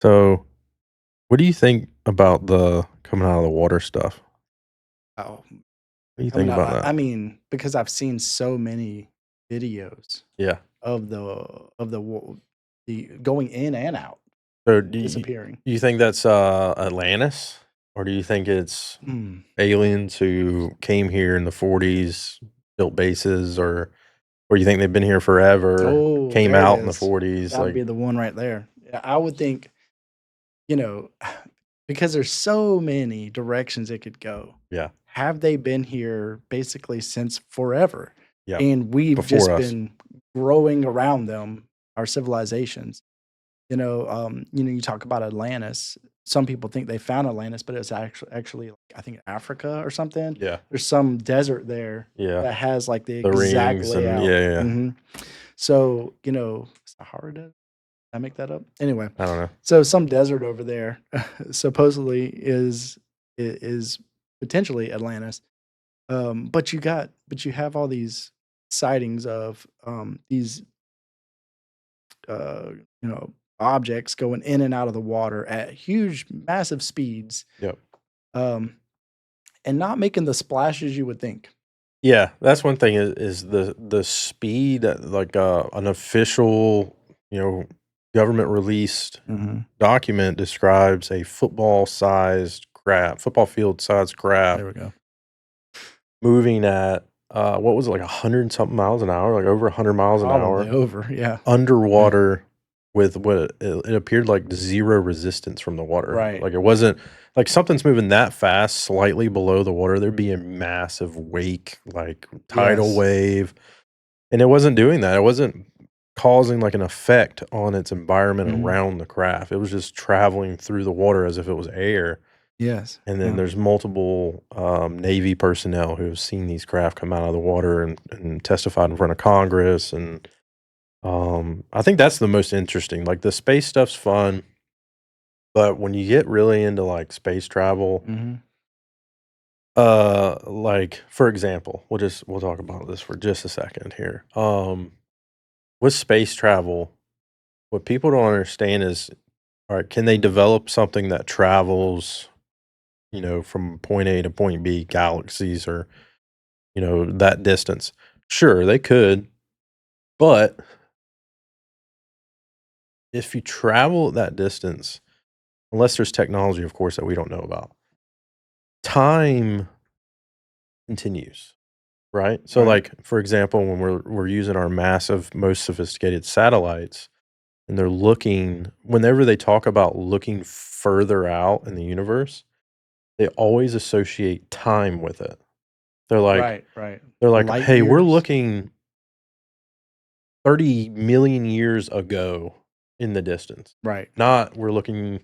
So, what do you think about the coming out of the water stuff? Oh, What do you think coming out. about that? I mean, because I've seen so many videos Yeah. of the going in and out, So, disappearing. do you think that's, Atlantis? Or do you think it's Mm. aliens who came here in the '40s, built bases, or you think they've been here forever, Oh, came there it out in the is. '40s, Gotta like be the one right there. Yeah, I would think, you know, because there's so many directions it could go. yeah, Have they been here basically since forever? yeah, And we've before just us. been growing around them, our civilizations. You talk about Atlantis. Some people think they found Atlantis, but it's actually like, I think Africa or something. Yeah, There's some desert there yeah. that has like the The exact rings and layout. yeah, yeah. So, Sahara Desert? I make that up? Anyway, I don't know. so some desert over there supposedly is potentially Atlantis. But you have all these sightings of these uh, objects going in and out of the water at huge, massive speeds, Yep. um, and not making the splashes you would think. Yeah, that's one thing is the speed that, like, an official, you know, government released Mhm. document describes a football field sized There craft we go. moving at, what was it, like 100 something miles an hour, like over 100 miles an Probably hour over, yeah. underwater with what it appeared like 0 resistance from the water. Right. Like, it wasn't like something's moving that fast slightly below the water, there'd be a massive wake, like tidal Yes. wave, and it wasn't doing that. It wasn't causing, like, an effect on its environment Mhm. around the craft. It was just traveling through the water as if it was air. Yes. And then Yeah. there's multiple, Navy personnel who have seen these craft come out of the water and testified in front of Congress, and, I think that's the most interesting. Like, the space stuff's fun, but when you get really into, like, space travel, Mhm. like, for example, we'll talk about this for just a second here. With space travel, what people don't understand is, alright, can they develop something that travels, from point A to point B, galaxies or that distance. Sure, they could, but if you travel that distance, unless there's technology, of course, that we don't know about, time continues, right? So, Right. like, for example, when we're using our massive, most sophisticated satellites, and they're looking, whenever they talk about looking further out in the universe, they always associate time with it. They're like, Right, right. they're like, Light hey, we're years? looking 30 million years ago in the distance, Right. not we're looking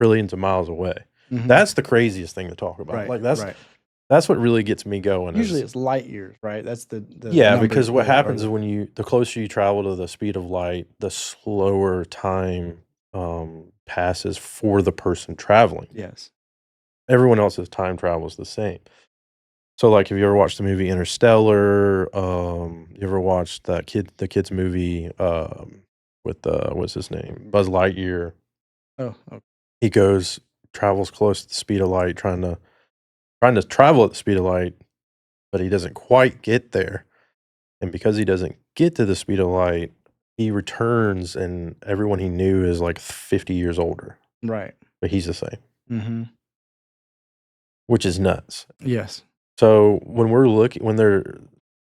trillions of miles away. Mhm. That's the craziest thing to talk about. Right, Like, that's right. that's what really gets me going Usually is it's light years, right? That's the yeah, number because what the or happens is the when the closer you travel to the speed of light, the slower time passes for the person traveling. yes. Everyone else's time travel is the same. So, like, have you ever watched the movie Interstellar? You ever watched the kids movie, with, what's his name? Buzz Lightyear. Oh, oh, He travels close to the speed of light, trying to travel at the speed of light, but he doesn't quite get there, and because he doesn't get to the speed of light, he returns and everyone he knew is like 50 years older, Right. but he's the same, Mhm. which is nuts. Yes. So when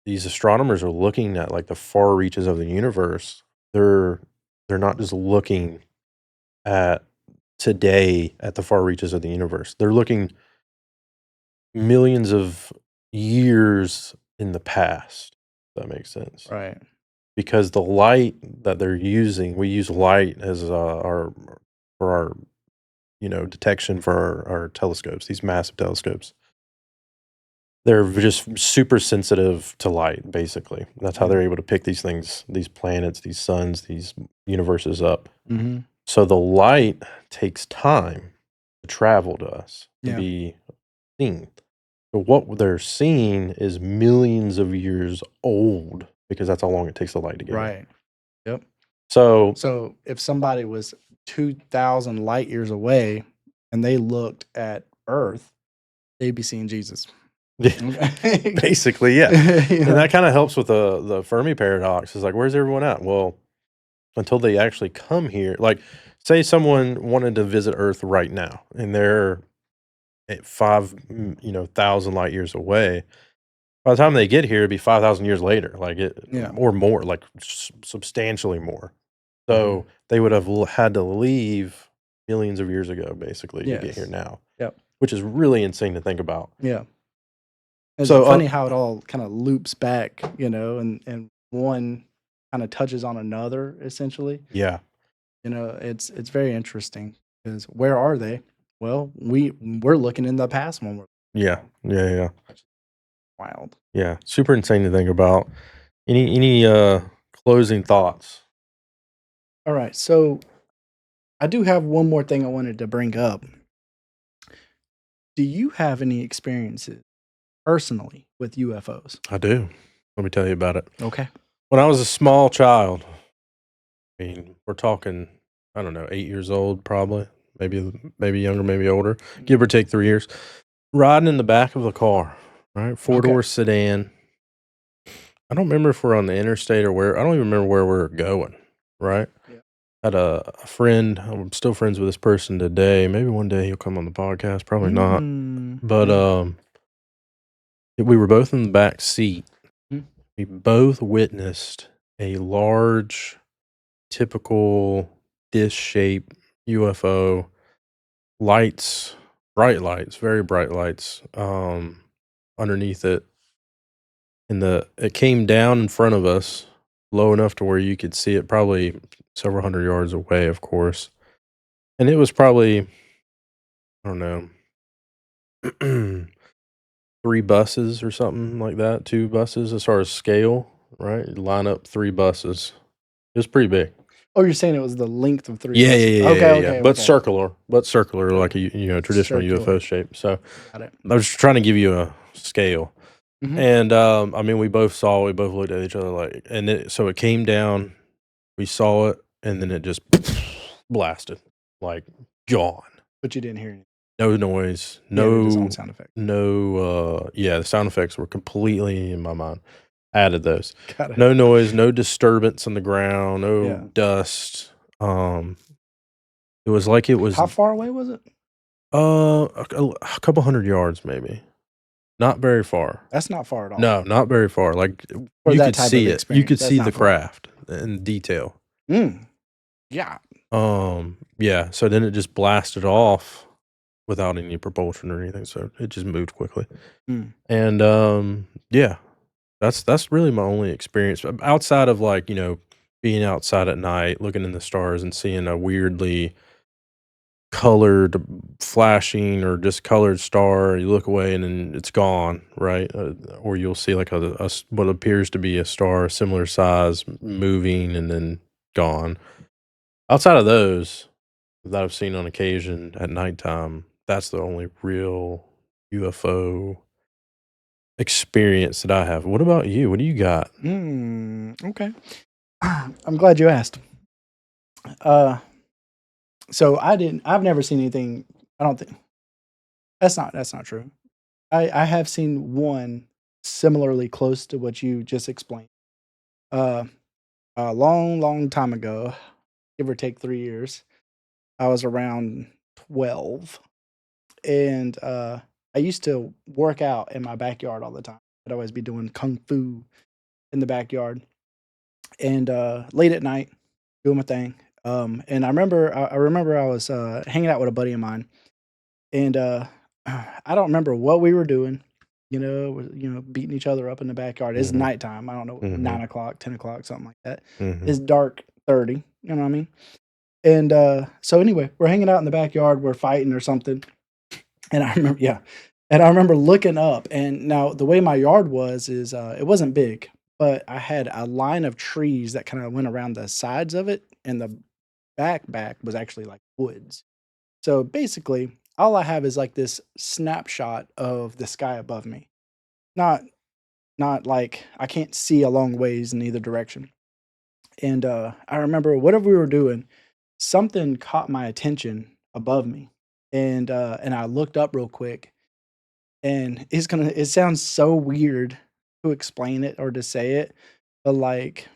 these astronomers are looking at like the far reaches of the universe, they're they're not just looking at today at the far reaches of the universe. They're looking millions of years in the past. If that makes sense. Right. Because the light that they're using, we use light as our for our detection for our telescopes, these massive telescopes. They're just super sensitive to light, basically. That's how Yeah. they're able to pick these things, these planets, these suns, these universes up. Mhm. So the light takes time to travel to us, to Yeah. be seen. But what they're seeing is millions of years old because that's how long it takes the light to get here. Right. Yep. So So if somebody was 2,000 light years away and they looked at Earth, they'd be seeing Jesus. Okay. basically, yeah. You And know? that kinda helps with the Fermi paradox. It's like, where's everyone at? Well, until they actually come here, like, say someone wanted to visit Earth right now, and they're at 1,000 light years away. By the time they get here, it'd be 5,000 years later, like, Yeah. or more, like, substantially more. Mhm. So, they would have had to leave millions of years ago, basically, to get here Yes. now, Yep. which is really insane to think about. Yeah. It's So, funny how it all kind of loops back, and one kind of touches on another essentially. yeah. It's very interesting because where are they? Well, we're looking in the past when we're Yeah. Yeah, yeah. which is wild. Yeah, super insane to think about. Any closing thoughts? All right, so I do have one more thing I wanted to bring up. Do you have any experiences personally with UFOs? I do. Let me tell you about it. Okay. When I was a small child, I mean, we're talking, I don't know, 8 years old probably, maybe younger, maybe older, give or take 3 years. Riding in the back of the car, right? Okay. Four-door sedan. I don't remember if we're on the interstate or where. I don't even remember where we're going, right? Yeah. Had a friend, I'm still friends with this person today. Maybe one day he'll come on the podcast, probably not. But Yeah. we were both in the back seat. Mm. We both witnessed a large, typical dish-shaped UFO, lights, bright lights, very bright lights, underneath it. And it came down in front of us, low enough to where you could see it probably several hundred yards away, of course. And it was probably, I don't know, 3 buses or something like that, 2 buses as far as scale, right? You line up 3 buses. It was pretty big. Oh, you're saying it was the length of 3 Yeah, yeah, buses. yeah, Okay, yeah, yeah, okay, but okay. circular, Okay. like a traditional UFO Circular. shape. So Got it. I was just trying to give you a scale. Mhm. And I mean, we both looked at each other like, and so it came down, we saw it, and then it just blasted, like gone. But you didn't hear anything. No noise, He added his own sound effect. yeah, the sound effects were completely in my mind. Added those. Got it. No noise, no disturbance on the ground, no Yeah. dust. It was like it was How far away was it? a couple hundred yards maybe. Not very far. That's not far at all. No, not very far. Like For you that could type of see it. You experience, could that's see the not far. craft in detail. Yeah. Yeah, so then it just blasted off without any propulsion or anything, so it just moved quickly. Mm. And yeah, that's really my only experience outside of like, being outside at night, looking in the stars and seeing a weirdly colored flashing or just colored star. You look away and then it's gone, right? Or you'll see like what appears to be a star similar size moving and then gone. Outside of those that I've seen on occasion at nighttime, that's the only real UFO experience that I have. What about you? What do you got? Okay. I'm glad you asked. Uh, so I've never seen anything. I don't think that's not true. I have seen one similarly close to what you just explained. Uh, a long, long time ago, give or take 3 years. I was around 12, and, I used to work out in my backyard all the time. I'd always be doing kung fu in the backyard, and, late at night, doing my thing, and I remember I was, hanging out with a buddy of mine, and, I don't remember what we were doing, beating each other up in the backyard. It's Mhm. nighttime, I don't know, Mhm. 9 o'clock, 10 o'clock, something like that. Mhm. It's dark 30, you know what I mean? And, so anyway, we're hanging out in the backyard, we're fighting or something, and I remember yeah, and I remember looking up, and now the way my yard was is, it wasn't big, but I had a line of trees that kinda went around the sides of it, and the back was actually, like, woods. So, basically, all I have is, like, this snapshot of the sky above me. Not not like I can't see a long ways in either direction. And, I remember whatever we were doing, something caught my attention above me, and I looked up real quick, and it sounds so weird to explain it or to say it, but, like,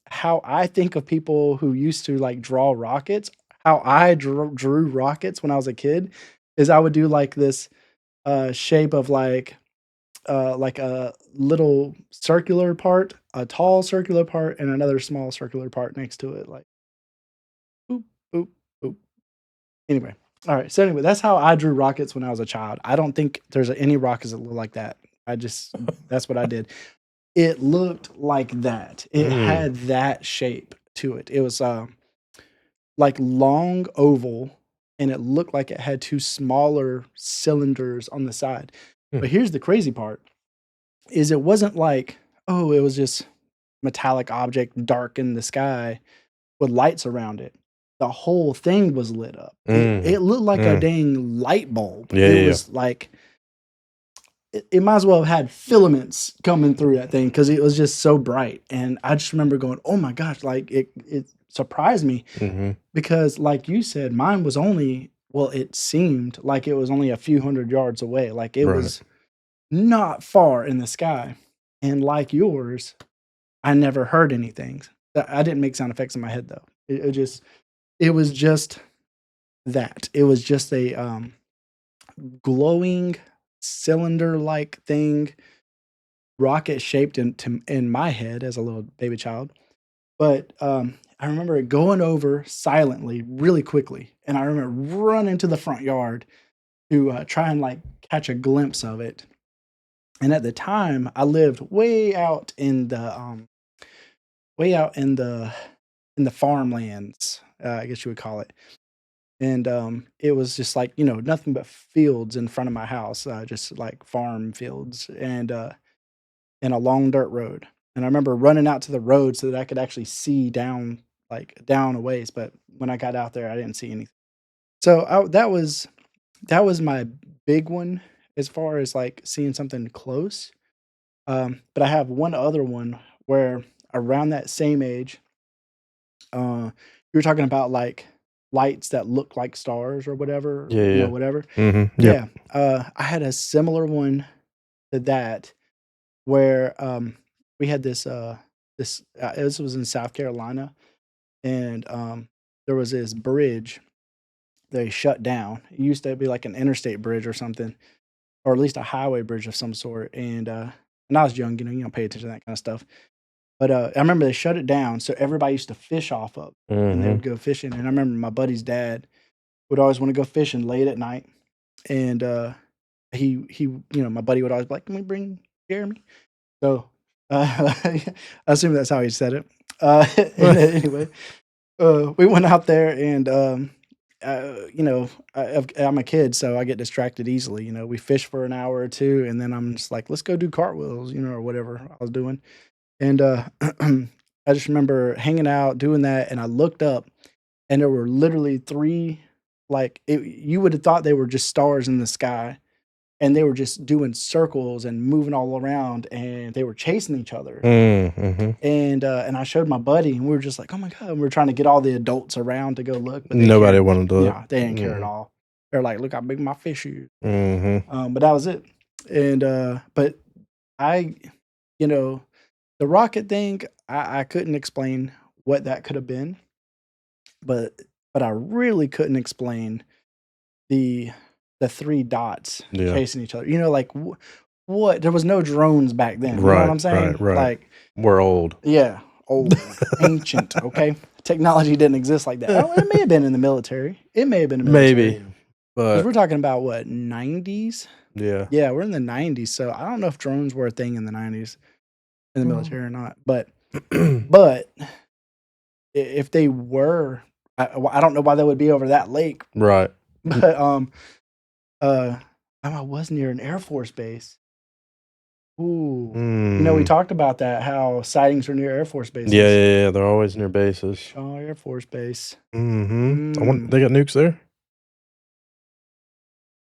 how I think of people who used to, like, draw rockets, how I drew rockets when I was a kid is I would do, like, this, shape of, like a little circular part, a tall circular part, and another small circular part next to it, like boop, boop, boop. Anyway, all right. So anyway, that's how I drew rockets when I was a child. I don't think there's any rockets that look like that. I just that's what I did. It looked like that. It Mm. had that shape to it. It was like long oval, and it looked like it had two smaller cylinders on the side. Hmm. But here's the crazy part is it wasn't like, oh, it was just metallic object dark in the sky with lights around it. The whole thing was lit up. Mhm. It looked like a Mm. dang light bulb. Yeah, It yeah, yeah. was like it might as well have had filaments coming through that thing because it was just so bright. And I just remember going, "Oh my gosh!" Like it surprised me Mhm. because, like you said, mine was only well, it seemed like it was only a few hundred yards away. Like it Right. was not far in the sky. And like yours, I never heard anything. I didn't make sound effects in my head though. It was just that. It was just a, glowing cylinder-like thing, rocket shaped in my head as a little baby child. But, I remember it going over silently really quickly, and I remember running to the front yard to, try and, like, catch a glimpse of it. And at the time, I lived way out in the farmlands, I guess you would call it. And, it was just like, nothing but fields in front of my house, just like farm fields and a long dirt road. And I remember running out to the road so that I could actually see down, like down a ways. But when I got out there, I didn't see anything. So that was my big one as far as like seeing something close. But I have one other one where around that same age, you were talking about, like, lights that look like stars or whatever, Yeah, yeah. whatever. Mhm. Yep. Yeah, I had a similar one to that where, we had this was in South Carolina, and, there was this bridge they shut down. It used to be like an interstate bridge or something, or at least a highway bridge of some sort, and I was young, you don't pay attention to that kinda stuff. But, I remember they shut it down, so everybody used to fish off of and they Mhm. would go fishing, and I remember my buddy's dad would always wanna go fishing late at night, and, my buddy would always be like, "Can we bring Jeremy?" So, I assume that's how he said it. And then anyway, we went out there and, I'm a kid, so I get distracted easily, we fish for an hour or 2, and then I'm just like, "Let's go do cartwheels," or whatever I was doing. And, I just remember hanging out, doing that, and I looked up, and there were literally 3, like, you would have thought they were just stars in the sky, and they were just doing circles and moving all around, and they were chasing each other. Mhm. And I showed my buddy, and we were just like, "Oh my god," and we were trying to get all the adults around to go look, but they Nobody cared wanted to look. they didn't care at Mhm. all. They're like, "Look how big my fish is." Mhm. But that was it. And, but I you know The rocket thing, I couldn't explain what that could have been, but I really couldn't explain the 3 dots Yeah. chasing each other. You know, like, what? There was no drones back then, you know what Right, I'm saying? right. Like, We're old. yeah, old, ancient, okay? Technology didn't exist like that. Oh, it may have been in the military. It may have been in the military. Maybe, 'Cause but we're talking about what, 90s? yeah. Yeah, we're in the 90s, so I don't know if drones were a thing in the 90s in the military or not, but if they were, I don't know why they would be over that lake, Right. but, I was near an Air Force base. Ooh. You know, we Mm. talked about that, how sightings are near Air Force bases. Yeah, they're always near bases. Shaw Air Force Base. Mhm. They got nukes there?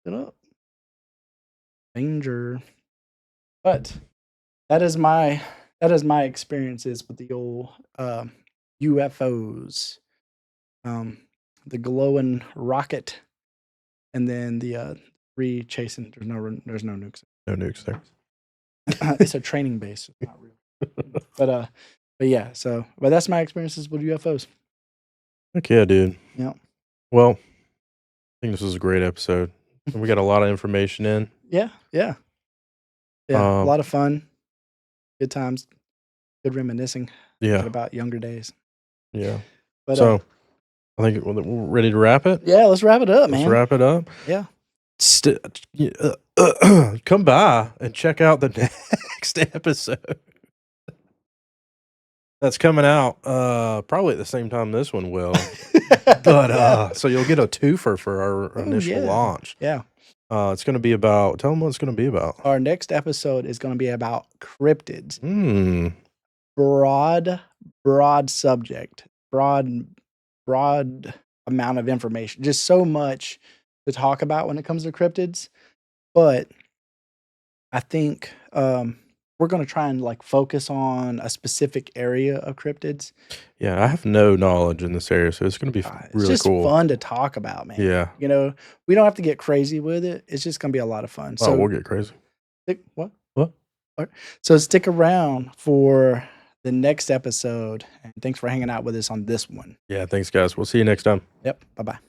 It up. Danger. But that is my experiences with the old, UFOs. The glowing rocket, and then the, 3 chasing there's no nukes. No nukes there. It's a training base, it's not real. But yeah, but that's my experiences with UFOs. Heck yeah, dude. Yeah. Well, I think this was a great episode. And we got a lot of information in. Yeah, yeah. Yeah, a Um, lot of fun, good times, good reminiscing, yeah, thinking about younger days. yeah. But, So, I think we're ready to wrap it? yeah, let's wrap it up, Let's man. wrap it up. Yeah. Come by and check out the next episode. That's coming out, probably at the same time this one will. But, Yeah. so you'll get a twofer for our initial yeah. launch. Yeah. It's gonna be about tell them what it's gonna be about. Our next episode is gonna be about cryptids. Mm. Broad subject, broad amount of information, just so much to talk about when it comes to cryptids, but I think, we're gonna try and, like, focus on a specific area of cryptids. Yeah, I have no knowledge in this area, so it's gonna be It's really just cool. fun to talk about, man. Yeah. You know, we don't have to get crazy with it, it's just gonna be a lot of fun. Oh, we'll get crazy. What? What? Alright. So stick around for the next episode, and thanks for hanging out with us on this one. Yeah, thanks, guys. We'll see you next time. Yep, bye-bye.